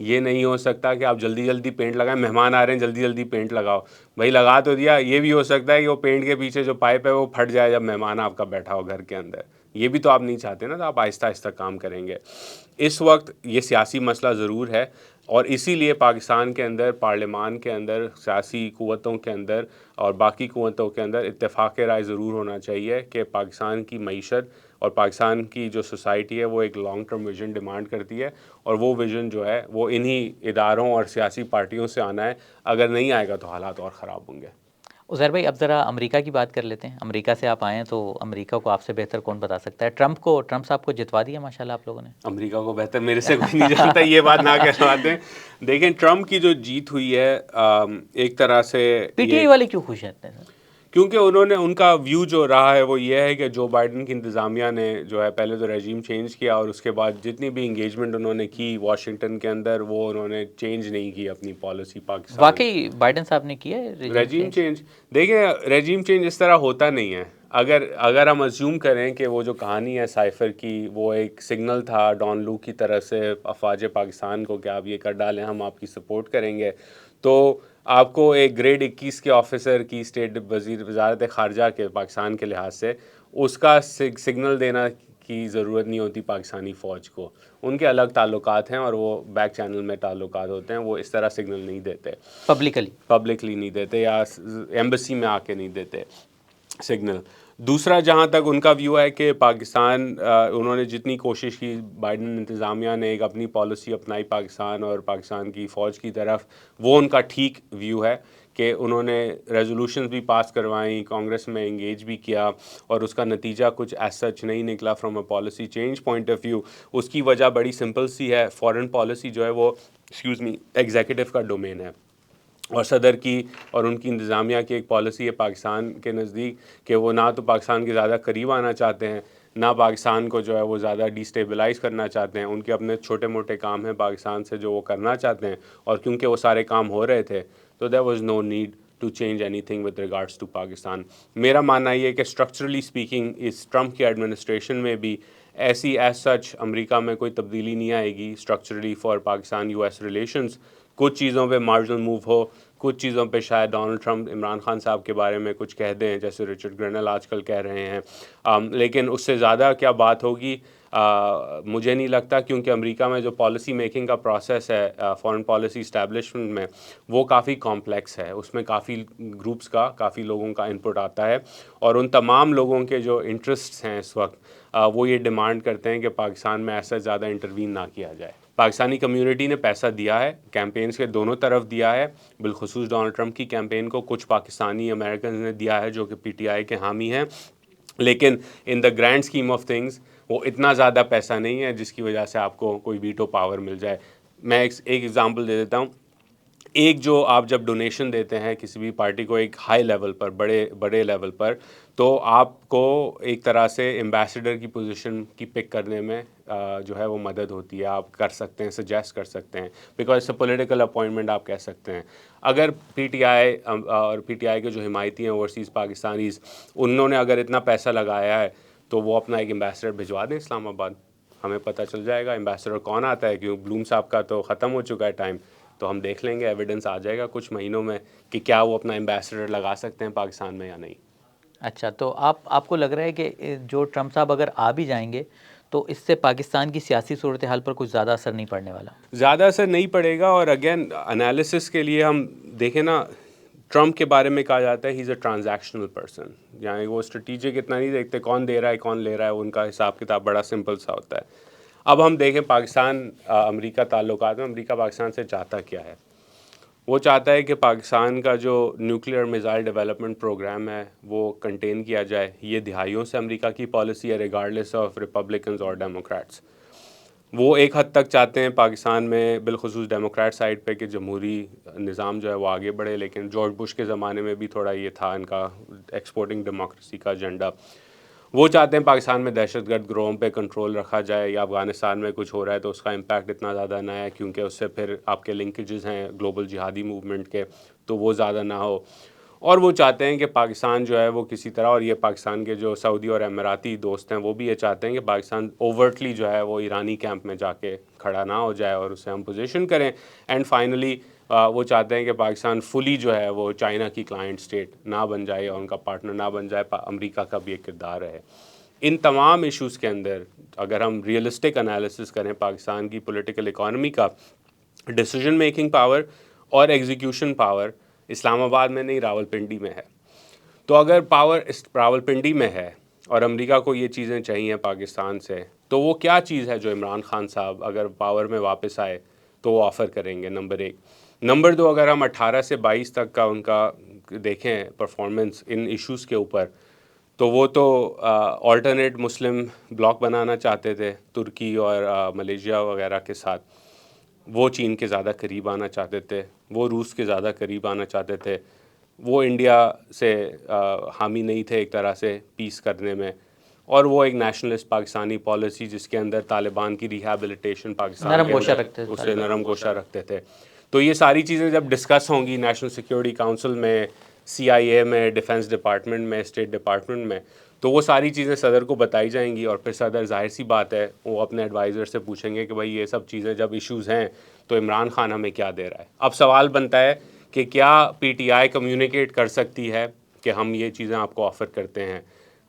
یہ نہیں ہو سکتا کہ آپ جلدی جلدی پینٹ لگائیں, مہمان آ رہے ہیں جلدی جلدی پینٹ لگاؤ, بھائی لگا تو دیا, یہ بھی ہو سکتا ہے کہ وہ پینٹ کے پیچھے جو پائپ ہے وہ پھٹ جائے جب مہمان آپ کا بیٹھا ہو گھر کے اندر, یہ بھی تو آپ نہیں چاہتے نا, تو آپ آہستہ آہستہ کام کریں گے. اس وقت یہ سیاسی مسئلہ ضرور ہے, اور اسی لیے پاکستان کے اندر پارلیمان کے اندر سیاسی قوتوں کے اندر اور باقی قوتوں کے اندر اتفاق رائے ضرور ہونا چاہیے کہ پاکستان کی معیشت اور پاکستان کی جو سوسائٹی ہے وہ ایک لانگ ٹرم ویژن ڈیمانڈ کرتی ہے, اور وہ ویژن جو ہے وہ انہی اداروں اور سیاسی پارٹیوں سے آنا ہے. اگر نہیں آئے گا تو حالات اور خراب ہوں گے. عزیر بھائی اب ذرا امریکہ کی بات کر لیتے ہیں. امریکہ سے آپ آئے ہیں تو امریکہ کو آپ سے بہتر کون بتا سکتا ہے؟ ٹرمپ صاحب کو جتوا دیا ماشاء اللہ آپ لوگوں نے. امریکہ کو بہتر میرے سے کوئی نہیں جانتا, یہ بات نہ کہلواتے ہیں. دیکھیں ٹرمپ کی جو جیت ہوئی ہے ایک طرح سے پی ٹی آئی والے کیوں خوش ہیں سر؟ کیونکہ انہوں نے, ان کا ویو جو رہا ہے وہ یہ ہے کہ جو بائیڈن کی انتظامیہ نے جو ہے پہلے تو رجیم چینج کیا, اور اس کے بعد جتنی بھی انگیجمنٹ انہوں نے کی واشنگٹن کے اندر وہ انہوں نے چینج نہیں کی اپنی پالیسی پاکستان. واقعی بائیڈن صاحب نے کیا ہے رجیم چینج؟ دیکھیں رجیم چینج اس طرح ہوتا نہیں ہے. اگر ہم ازیوم کریں کہ وہ جو کہانی ہے سائفر کی وہ ایک سگنل تھا ڈان لو کی طرف سے افواج پاکستان کو کہ آپ یہ کر ڈالیں ہم آپ کی سپورٹ کریں گے, تو آپ کو ایک گریڈ 21 کے آفیسر کی اسٹیٹ وزارت خارجہ کے پاکستان کے لحاظ سے اس کا سگنل دینا کی ضرورت نہیں ہوتی پاکستانی فوج کو. ان کے الگ تعلقات ہیں اور وہ بیک چینل میں تعلقات ہوتے ہیں, وہ اس طرح سگنل نہیں دیتے, پبلکلی نہیں دیتے یا ایمبیسی میں آ کے نہیں دیتے سگنل. دوسرا جہاں تک ان کا ویو ہے کہ پاکستان, انہوں نے جتنی کوشش کی بائیڈن انتظامیہ نے ایک اپنی پالیسی اپنائی پاکستان اور پاکستان کی فوج کی طرف, وہ ان کا ٹھیک ویو ہے کہ انہوں نے ریزولوشنز بھی پاس کروائیں, کانگریس میں انگیج بھی کیا, اور اس کا نتیجہ کچھ ایز سچ نہیں نکلا from a policy change point of view. اس کی وجہ بڑی سمپل سی ہے, فارن پالیسی جو ہے وہ ایگزیکٹو کا ڈومین ہے, اور صدر کی اور ان کی انتظامیہ کی ایک پالیسی ہے پاکستان کے نزدیک کہ وہ نہ تو پاکستان کے زیادہ قریب آنا چاہتے ہیں, نہ پاکستان کو جو ہے وہ زیادہ ڈیسٹیبلائز کرنا چاہتے ہیں. ان کے اپنے چھوٹے موٹے کام ہیں پاکستان سے جو وہ کرنا چاہتے ہیں, اور کیونکہ وہ سارے کام ہو رہے تھے تو there was no need to change anything with regards to Pakistan. میرا ماننا یہ ہے کہ اسٹرکچرلی اسپیکنگ اس ٹرمپ کی ایڈمنسٹریشن میں بھی ایسی ایز سچ امریکہ میں کوئی تبدیلی نہیں آئے گی structurally for Pakistan U S relations. کچھ چیزوں پہ مارجنل موو ہو, کچھ چیزوں پہ شاید ڈونلڈ ٹرمپ عمران خان صاحب کے بارے میں کچھ کہہ دیں جیسے رچرڈ گرنل آج کل کہہ رہے ہیں, لیکن اس سے زیادہ کیا بات ہوگی مجھے نہیں لگتا, کیونکہ امریکہ میں جو پالیسی میکنگ کا پروسیس ہے فارن پالیسی اسٹیبلشمنٹ میں وہ کافی کمپلیکس ہے. اس میں کافی گروپس کا, کافی لوگوں کا انپٹ آتا ہے, اور ان تمام لوگوں کے جو انٹرسٹس ہیں اس وقت وہ یہ ڈیمانڈ کرتے ہیں کہ پاکستان میں ایسا زیادہ انٹروین نہ کیا جائے. پاکستانی کمیونٹی نے پیسہ دیا ہے, کیمپینز کے دونوں طرف دیا ہے, بالخصوص ڈونلڈ ٹرمپ کی کیمپین کو کچھ پاکستانی امریکنز نے دیا ہے جو کہ پی ٹی آئی کے حامی ہیں, لیکن ان the grand scheme of things وہ اتنا زیادہ پیسہ نہیں ہے جس کی وجہ سے آپ کو کوئی ویٹو پاور مل جائے. میں ایک ایگزامپل دے دیتا ہوں. ایک جو آپ جب ڈونیشن دیتے ہیں کسی بھی پارٹی کو ایک ہائی لیول پر, بڑے لیول پر, تو آپ کو ایک طرح سے ایمبیسڈر کی پوزیشن کی پک کرنے میں جو ہے وہ مدد ہوتی ہے. آپ کر سکتے ہیں, سجیسٹ کر سکتے ہیں, بیکاز اے پولیٹیکل اپوائنٹمنٹ آپ کہہ سکتے ہیں. اگر پی ٹی آئی اور پی ٹی آئی کے جو حمایتی ہیں اوورسیز پاکستانیز, انہوں نے اگر اتنا پیسہ لگایا ہے تو وہ اپنا ایک ایمبیسڈر بھجوا دیں اسلام آباد, ہمیں پتہ چل جائے گا ایمبیسڈر کون آتا ہے. کیوں بلوم صاحب کا تو ختم ہو چکا ہے ٹائم, تو ہم دیکھ لیں گے, ایویڈنس آ جائے گا کچھ مہینوں میں کہ کیا وہ اپنا ایمبیسڈر لگا سکتے ہیں پاکستان میں یا نہیں. اچھا, تو آپ کو لگ رہا ہے کہ جو ٹرمپ صاحب اگر آ بھی جائیں گے تو اس سے پاکستان کی سیاسی صورتحال پر کچھ زیادہ اثر نہیں پڑنے والا؟ زیادہ اثر نہیں پڑے گا. اور اگین انالیسس کے لیے ہم دیکھیں نا, ٹرمپ کے بارے میں کہا جاتا ہے ہی از اے ٹرانزیکشنل پرسن, یعنی وہ اسٹریٹجک اتنا نہیں دیکھتے کون دے رہا ہے کون لے رہا ہے, ان کا حساب کتاب بڑا سمپل سا ہوتا ہے. اب ہم دیکھیں پاکستان امریکہ تعلقات میں امریکہ پاکستان سے چاہتا کیا ہے. وہ چاہتا ہے کہ پاکستان کا جو نیوکلیئر میزائل ڈیولپمنٹ پروگرام ہے وہ کنٹین کیا جائے. یہ دہائیوں سے امریکہ کی پالیسی ہے ریگارڈلیس آف ریپبلکنز اور ڈیموکریٹس. وہ ایک حد تک چاہتے ہیں پاکستان میں بالخصوص ڈیموکریٹ سائڈ پہ کہ جمہوری نظام جو ہے وہ آگے بڑھے, لیکن جارج بش کے زمانے میں بھی تھوڑا یہ تھا ان کا ایکسپورٹنگ ڈیموکریسی کا ایجنڈا. وہ چاہتے ہیں پاکستان میں دہشت گرد گروہوں پہ کنٹرول رکھا جائے, یا افغانستان میں کچھ ہو رہا ہے تو اس کا امپیکٹ اتنا زیادہ نہ ہے کیونکہ اس سے پھر آپ کے لنکیجز ہیں گلوبل جہادی موومنٹ کے, تو وہ زیادہ نہ ہو. اور وہ چاہتے ہیں کہ پاکستان جو ہے وہ کسی طرح، اور یہ پاکستان کے جو سعودی اور اماراتی دوست ہیں وہ بھی یہ چاہتے ہیں کہ پاکستان اوورٹلی جو ہے وہ ایرانی کیمپ میں جا کے کھڑا نہ ہو جائے اور اسے ہم پوزیشن کریں. اینڈ فائنلی وہ چاہتے ہیں کہ پاکستان فلی جو ہے وہ چائنا کی کلائنٹ اسٹیٹ نہ بن جائے اور ان کا پارٹنر نہ بن جائے، امریکہ کا بھی ایک کردار ہے. ان تمام ایشوز کے اندر اگر ہم ریئلسٹک انالیسس کریں پاکستان کی پولیٹیکل اکانومی کا، ڈیسیجن میکنگ پاور اور ایگزیکیوشن پاور اسلام آباد میں نہیں، راولپنڈی میں ہے. تو اگر پاور راولپنڈی میں ہے اور امریکہ کو یہ چیزیں چاہیے پاکستان سے، تو وہ کیا چیز ہے جو عمران خان صاحب اگر پاور میں واپس آئے تو وہ آفر کریں گے؟ نمبر 1. نمبر 2، اگر ہم 18 سے 22 تک کا ان کا دیکھیں پرفارمنس ان ایشوز کے اوپر، تو وہ تو آلٹرنیٹ مسلم بلاک بنانا چاہتے تھے ترکی اور ملیشیا وغیرہ کے ساتھ. وہ چین کے زیادہ قریب آنا چاہتے تھے، وہ روس کے زیادہ قریب آنا چاہتے تھے، وہ انڈیا سے حامی نہیں تھے ایک طرح سے پیس کرنے میں، اور وہ ایک نیشنلسٹ پاکستانی پالیسی جس کے اندر طالبان کی ریہیبلیٹیشن پاکستان نرم کے گوشہ اندر رکھتے تھے اسے نرم گوشہ رکھتے تھے. تو یہ ساری چیزیں جب ڈسکس ہوں گی نیشنل سیکیورٹی کونسل میں، CIA میں، ڈیفنس ڈپارٹمنٹ میں، اسٹیٹ ڈپارٹمنٹ میں، تو وہ ساری چیزیں صدر کو بتائی جائیں گی، اور پھر صدر ظاہر سی بات ہے وہ اپنے ایڈوائزر سے پوچھیں گے کہ بھائی یہ سب چیزیں جب ایشوز ہیں تو عمران خان ہمیں کیا دے رہا ہے. اب سوال بنتا ہے کہ کیا PTI کمیونیکیٹ کر سکتی ہے کہ ہم یہ چیزیں آپ کو آفر کرتے ہیں؟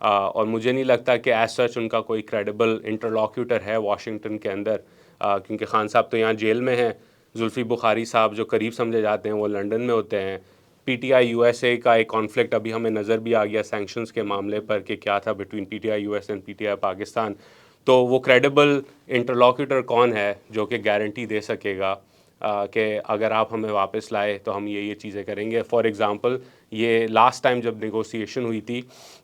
اور مجھے نہیں لگتا کہ ایز سچ ان کا کوئی کریڈیبل انٹرلاکیوٹر ہے واشنگٹن کے اندر، کیونکہ خان صاحب تو یہاں جیل میں ہیں. زلفی بخاری صاحب جو قریب سمجھے جاتے ہیں وہ لنڈن میں ہوتے ہیں. PTI USA کا ایک کانفلکٹ ابھی ہمیں نظر بھی آ گیا سینکشنز کے معاملے پر کہ کیا تھا between PTI US and PTI Pakistan. تو وہ کریڈیبل انٹرلاکیوٹر کون ہے جو کہ گارنٹی دے سکے گا کہ اگر آپ ہمیں واپس لائے تو ہم یہ چیزیں کریں گے؟ فار ایگزامپل یہ لاسٹ ٹائم جب نیگوسیشن ہوئی تھی،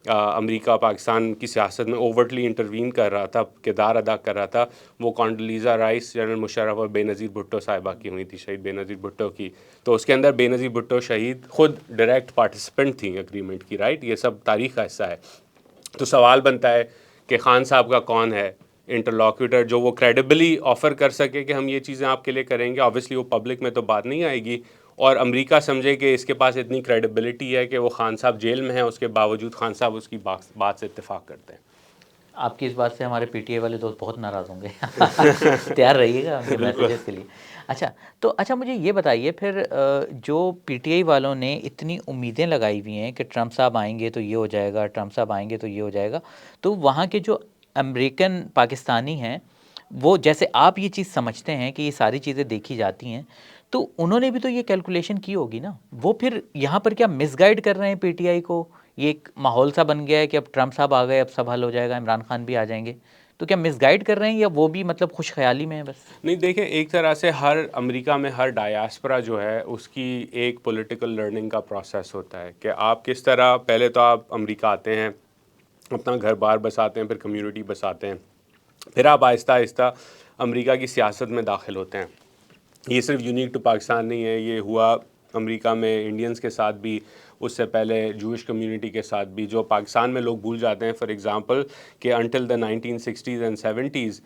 امریکہ پاکستان کی سیاست میں اوورٹلی انٹروین کر رہا تھا، کردار ادا کر رہا تھا، وہ کانڈولیزا رائس، جنرل مشرف اور بے نظیر بھٹو صاحبہ کی ہوئی تھی، شہید بے نظیر بھٹو کی. تو اس کے اندر بے نظیر بھٹو شہید خود ڈائریکٹ پارٹیسپینٹ تھیں اگریمنٹ کی، رائٹ؟ یہ سب تاریخ کا حصہ ہے. تو سوال بنتا ہے کہ خان صاحب کا کون ہے انٹرلاکیوٹر جو وہ کریڈیبلی آفر کر سکے کہ ہم یہ چیزیں آپ کے لیے کریں گے؟ آبویسلی وہ پبلک میں تو بات نہیں آئے گی، اور امریکہ سمجھے کہ اس کے پاس اتنی کریڈیبلٹی ہے کہ وہ خان صاحب جیل میں ہیں، اس کے باوجود خان صاحب اس کی بات سے اتفاق کرتے ہیں. آپ کی اس بات سے ہمارے PTI والے دوست بہت ناراض ہوں گے. تیار رہیے گا ان کے میسیجز کے لیے. اچھا مجھے یہ بتائیے پھر، جو PTI والوں نے اتنی امیدیں لگائی ہوئی ہیں کہ ٹرمپ صاحب آئیں گے تو یہ ہو جائے گا، ٹرمپ صاحب آئیں گے تو یہ ہو جائے گا، تو وہاں کے جو امریکن پاکستانی ہیں وہ، جیسے آپ یہ چیز سمجھتے ہیں کہ یہ ساری چیزیں دیکھی جاتی ہیں، تو انہوں نے بھی تو یہ کیلکولیشن کی ہوگی نا. وہ پھر یہاں پر کیا مس گائیڈ کر رہے ہیں PTI کو؟ یہ ایک ماحول سا بن گیا ہے کہ اب ٹرمپ صاحب آ گئے اب سب حل ہو جائے گا، عمران خان بھی آ جائیں گے، تو کیا مس گائیڈ کر رہے ہیں یا وہ بھی مطلب خوش خیالی میں ہے بس؟ نہیں دیکھیں، ایک طرح سے ہر امریکہ میں ہر ڈایاسپرا جو ہے اس کی ایک پولیٹیکل لرننگ کا پروسیس ہوتا ہے کہ آپ کس طرح، پہلے تو آپ امریکہ آتے ہیں، اپنا گھر بار بساتے ہیں، پھر کمیونٹی بساتے ہیں، پھر آپ آہستہ آہستہ امریکہ کی سیاست میں داخل ہوتے ہیں. یہ صرف یونیک ٹو پاکستان نہیں ہے، یہ ہوا امریکہ میں انڈینز کے ساتھ بھی، اس سے پہلے جوئش کمیونٹی کے ساتھ بھی، جو پاکستان میں لوگ بھول جاتے ہیں. فار ایگزامپل کہ until the 1960s and 70s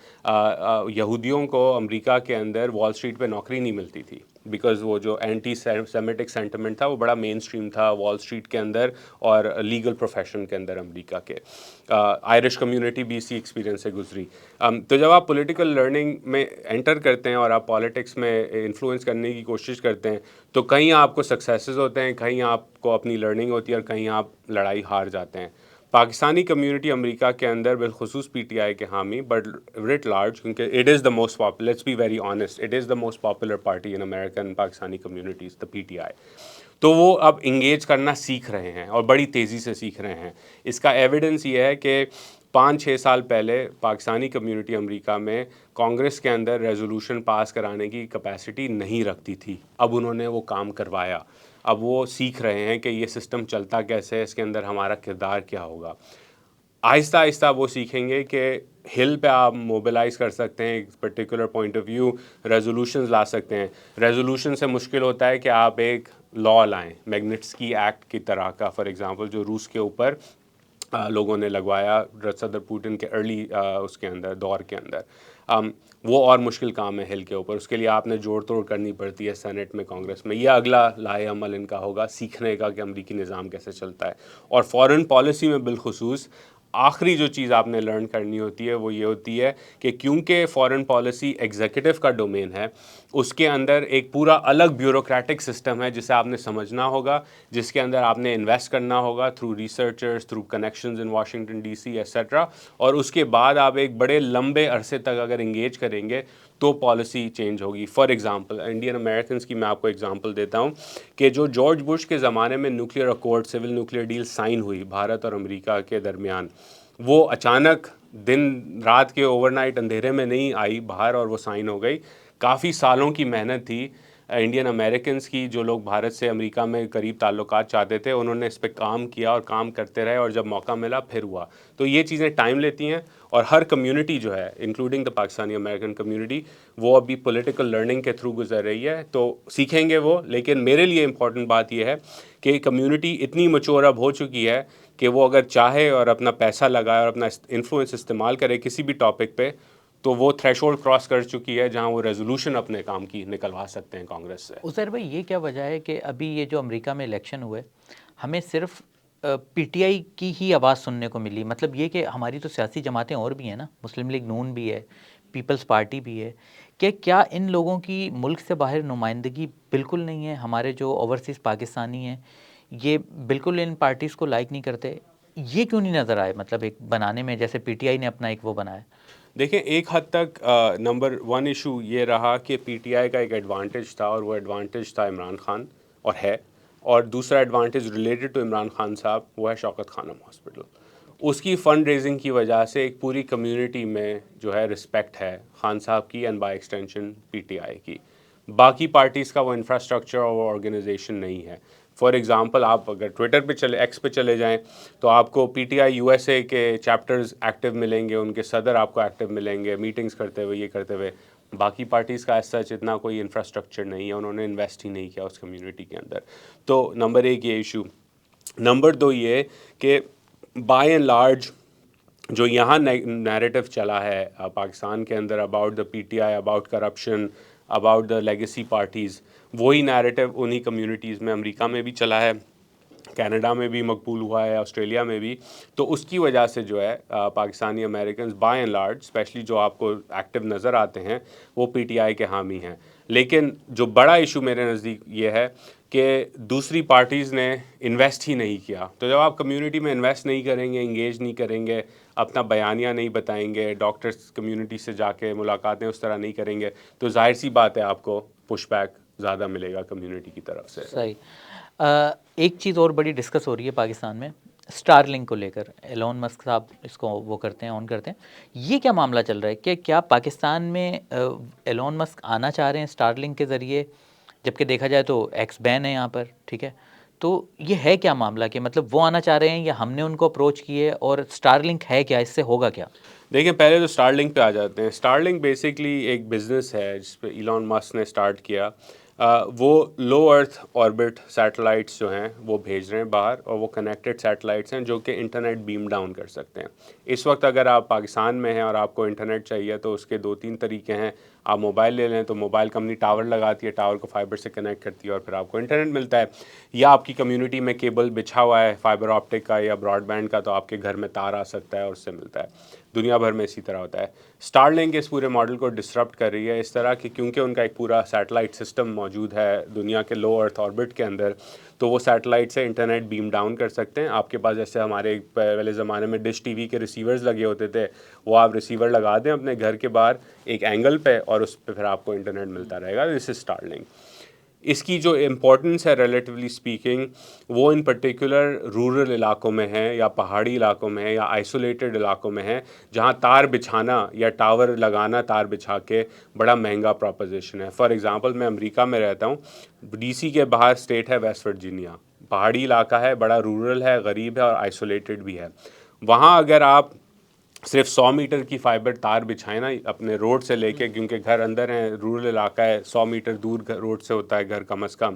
یہودیوں کو امریکہ کے اندر وال اسٹریٹ پہ نوکری نہیں ملتی تھی، بیکاز وہ جو اینٹی سیمیٹک سینٹیمنٹ تھا وہ بڑا مین اسٹریم تھا وال اسٹریٹ کے اندر اور لیگل پروفیشن کے اندر امریکہ کے. آئرش کمیونٹی بھی اسی ایکسپیرینس سے گزری. تو جب آپ پولیٹیکل لرننگ میں انٹر کرتے ہیں اور آپ پالیٹکس میں انفلوئنس کرنے کی کوشش کرتے ہیں، تو کہیں آپ کو سکسیسز ہوتے ہیں، کہیں آپ کو اپنی لرننگ ہوتی ہے، اور کہیں آپ لڑائی ہار جاتے ہیں. پاکستانی کمیونٹی امریکہ کے اندر بالخصوص PTI کے حامی، بٹ ریٹ لارج، کیونکہ it is the most popular, let's be very honest, it is the most popular party in American Pakistani communities, the PTI. تو وہ اب انگیج کرنا سیکھ رہے ہیں اور بڑی تیزی سے سیکھ رہے ہیں. اس کا ایویڈنس یہ ہے کہ 5-6 سال پہلے پاکستانی کمیونٹی امریکہ میں کانگریس کے اندر ریزولوشن پاس کرانے کی کیپیسٹی نہیں رکھتی تھی. اب انہوں نے وہ کام کروایا. اب وہ سیکھ رہے ہیں کہ یہ سسٹم چلتا کیسے ہے، اس کے اندر ہمارا کردار کیا ہوگا. آہستہ آہستہ وہ سیکھیں گے کہ ہل پہ آپ موبلائز کر سکتے ہیں، ایک particular point of view, resolutions لا سکتے ہیں. ریزولوشن سے مشکل ہوتا ہے کہ آپ ایک لا لائیں، میگنٹسکی ایکٹ کی طرح کا، فار ایگزامپل جو روس کے اوپر لوگوں نے لگوایا صدر پوٹن کے ارلی اس کے اندر دور کے اندر. وہ اور مشکل کام ہے ہل کے اوپر. اس کے لیے آپ نے جوڑ توڑ کرنی پڑتی ہے سینٹ میں, کانگریس میں. یہ اگلا لائحہ عمل ان کا ہوگا سیکھنے کا کہ امریکی نظام کیسے چلتا ہے. اور فارن پالیسی میں بالخصوص آخری جو چیز آپ نے لرن کرنی ہوتی ہے وہ یہ ہوتی ہے کہ کیونکہ فارن پالیسی ایگزیکٹو کا ڈومین ہے, اس کے اندر ایک پورا الگ بیوروکریٹک سسٹم ہے جسے آپ نے سمجھنا ہوگا, جس کے اندر آپ نے انویسٹ کرنا ہوگا through researchers, through connections in Washington D C etcetera, اور اس کے بعد آپ ایک بڑے لمبے عرصے تک اگر انگیج کریں گے تو پالیسی چینج ہوگی. فار ایگزامپل انڈین امریکنس کی میں آپ کو ایگزامپل دیتا ہوں کہ جو جارج بش کے زمانے میں nuclear accord, civil nuclear deal sign ہوئی بھارت اور امریکہ کے درمیان, وہ اچانک دن رات کے اوور نائٹ اندھیرے میں نہیں آئی باہر اور وہ سائن ہو گئی. کافی سالوں کی محنت تھی انڈین امریکنس کی, جو لوگ بھارت سے امریکہ میں قریب تعلقات چاہتے تھے, انہوں نے اس پہ کام کیا اور کام کرتے رہے, اور جب موقع ملا پھر ہوا. تو یہ چیزیں ٹائم لیتی ہیں, اور ہر کمیونٹی جو ہے including the Pakistani American community, وہ ابھی پولیٹیکل لرننگ کے تھرو گزر رہی ہے, تو سیکھیں گے وہ. لیکن میرے لیے امپورٹنٹ بات یہ ہے کہ کمیونٹی اتنی میچور اب ہو چکی ہے کہ وہ اگر چاہے اور اپنا پیسہ لگائے اور اپنا انفلوئنس استعمال کرے کسی بھی ٹاپک پہ, تو وہ تھریش ہولڈ کراس کر چکی ہے جہاں وہ ریزولوشن اپنے کام کی نکلوا سکتے ہیں کانگریس سے. عزیر بھائی, یہ کیا وجہ ہے کہ ابھی یہ جو امریکہ میں الیکشن ہوئے ہمیں صرف پی ٹی آئی کی ہی آواز سننے کو ملی؟ مطلب یہ کہ ہماری تو سیاسی جماعتیں اور بھی ہیں نا, مسلم لیگ نون بھی ہے, پیپلز پارٹی بھی ہے, کہ کیا ان لوگوں کی ملک سے باہر نمائندگی بالکل نہیں ہے؟ ہمارے جو اوورسیز پاکستانی ہیں یہ بالکل ان پارٹیز کو لائک نہیں کرتے, یہ کیوں نہیں نظر آئے مطلب ایک بنانے میں, جیسے پی ٹی آئی نے اپنا ایک وہ بنایا؟ دیکھیں, ایک حد تک نمبر ون ایشو یہ رہا کہ پی ٹی آئی کا ایک ایڈوانٹیج تھا, اور وہ ایڈوانٹیج تھا عمران خان, اور ہے. اور دوسرا advantage related to Imran Khan صاحب, وہ ہے شوکت خانم ہاسپٹل. اس کی فنڈ ریزنگ کی وجہ سے ایک پوری کمیونٹی میں جو ہے رسپیکٹ ہے خان صاحب کی, and by extension P T آئی کی. باقی پارٹیز کا وہ انفراسٹرکچر اور وہ آرگنائزیشن نہیں ہے. فار ایگزامپل آپ اگر ٹویٹر پہ ایکس پہ چلے جائیں تو آپ کو پی T I U S A کے چیپٹرز ایکٹیو ملیں گے, ان کے صدر آپ کو ایکٹیو ملیں گے, میٹنگز کرتے ہوئے, یہ کرتے ہوئے. باقی پارٹیز کا ایز سچ اتنا کوئی انفراسٹرکچر نہیں ہے, انہوں نے انویسٹ ہی نہیں کیا اس کمیونٹی کے اندر. تو نمبر ایک یہ ایشو. نمبر دو یہ کہ بائی اینڈ لارج جو یہاں نیریٹو چلا ہے پاکستان کے اندر about the P T I, about corruption, about the legacy parties, وہی نیریٹو انہی کمیونٹیز میں امریکہ میں بھی چلا ہے, کینیڈا میں بھی مقبول ہوا ہے, آسٹریلیا میں بھی. تو اس کی وجہ سے جو ہے Pakistani Americans by and large, especially جو آپ کو ایکٹیو نظر آتے ہیں, وہ پی ٹی آئی کے حامی ہیں. لیکن جو بڑا ایشو میرے نزدیک یہ ہے کہ دوسری پارٹیز نے انویسٹ ہی نہیں کیا. تو جب آپ کمیونٹی میں انویسٹ نہیں کریں گے, انگیج نہیں کریں گے, اپنا بیانیہ نہیں بتائیں گے, ڈاکٹرس کمیونٹی سے جا کے ملاقاتیں اس طرح نہیں کریں گے, تو ظاہر سی بات ہے آپ کو پش بیک زیادہ ملے گا کمیونٹی کی طرف سے. صحیح. ایک چیز اور بڑی ڈسکس ہو رہی ہے پاکستان میں اسٹار لنک کو لے کر. ایلون مسک صاحب اس کو وہ کرتے ہیں, آن کرتے ہیں. یہ کیا معاملہ چل رہا ہے کہ کیا پاکستان میں ایلون مسک آنا چاہ رہے ہیں اسٹار لنک کے ذریعے, جبکہ دیکھا جائے تو ایکس بین ہے یہاں پر, ٹھیک ہے؟ تو یہ ہے کیا معاملہ کہ مطلب وہ آنا چاہ رہے ہیں یا ہم نے ان کو اپروچ کیے, اور اسٹار لنک ہے کیا, اس سے ہوگا کیا؟ دیکھیں, پہلے تو اسٹار لنک پہ آ جاتے ہیں. اسٹار لنک بیسکلی ایک بزنس ہے جس پہ ایلون مسک نے اسٹارٹ کیا. وہ لو ارتھ آربٹ سیٹلائٹس جو ہیں وہ بھیج رہے ہیں باہر, اور وہ کنیکٹڈ سیٹلائٹس ہیں جو کہ انٹرنیٹ بیم ڈاؤن کر سکتے ہیں. اس وقت اگر آپ پاکستان میں ہیں اور آپ کو انٹرنیٹ چاہیے تو اس کے 2-3 طریقے ہیں. آپ موبائل لے لیں تو موبائل کمپنی ٹاور لگاتی ہے, ٹاور کو فائبر سے کنیکٹ کرتی ہے, اور پھر آپ کو انٹرنیٹ ملتا ہے. یا آپ کی کمیونٹی میں کیبل بچھا ہوا ہے فائبر آپٹک کا یا براڈ بینڈ کا, تو آپ کے گھر میں تار آ سکتا ہے اور اس سے ملتا ہے. دنیا بھر میں اسی طرح ہوتا ہے. اسٹار لنک اس پورے ماڈل کو ڈسرپٹ کر رہی ہے اس طرح کہ کیونکہ ان کا ایک پورا سیٹلائٹ سسٹم موجود ہے دنیا کے لو ارتھ آربٹ کے اندر, تو وہ سیٹلائٹ سے انٹرنیٹ بیم ڈاؤن کر سکتے ہیں. آپ کے پاس جیسے ہمارے پہلے زمانے میں ڈش ٹی وی کے ریسیورز لگے ہوتے تھے, وہ آپ ریسیور لگا دیں اپنے گھر کے باہر ایک اینگل پہ, اور اس پہ پھر آپ کو انٹرنیٹ ملتا رہے گا. دس از اسٹار لنک. اس کی جو امپورٹنس ہے ریلیٹیولی اسپیکنگ, وہ ان پرٹیکولر رورل علاقوں میں ہے, یا پہاڑی علاقوں میں ہے, یا آئسولیٹڈ علاقوں میں ہے, جہاں تار بچھانا یا ٹاور لگانا تار بچھا کے بڑا مہنگا پروپوزیشن ہے. فار ایگزامپل میں امریکہ میں رہتا ہوں, ڈی سی کے باہر اسٹیٹ ہے ویسٹ ورجینیا, پہاڑی علاقہ ہے, بڑا رورل ہے, غریب ہے, اور آئسولیٹڈ بھی ہے. وہاں اگر آپ صرف 100 میٹر کی فائبر تار بچھائیں نا اپنے روڈ سے لے کے, کیونکہ گھر اندر ہیں, رورل علاقہ ہے, 100 میٹر دور روڈ سے ہوتا ہے گھر کم از کم,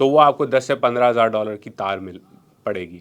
تو وہ آپ کو $10,000 سے $15,000 کی تار پڑے گی.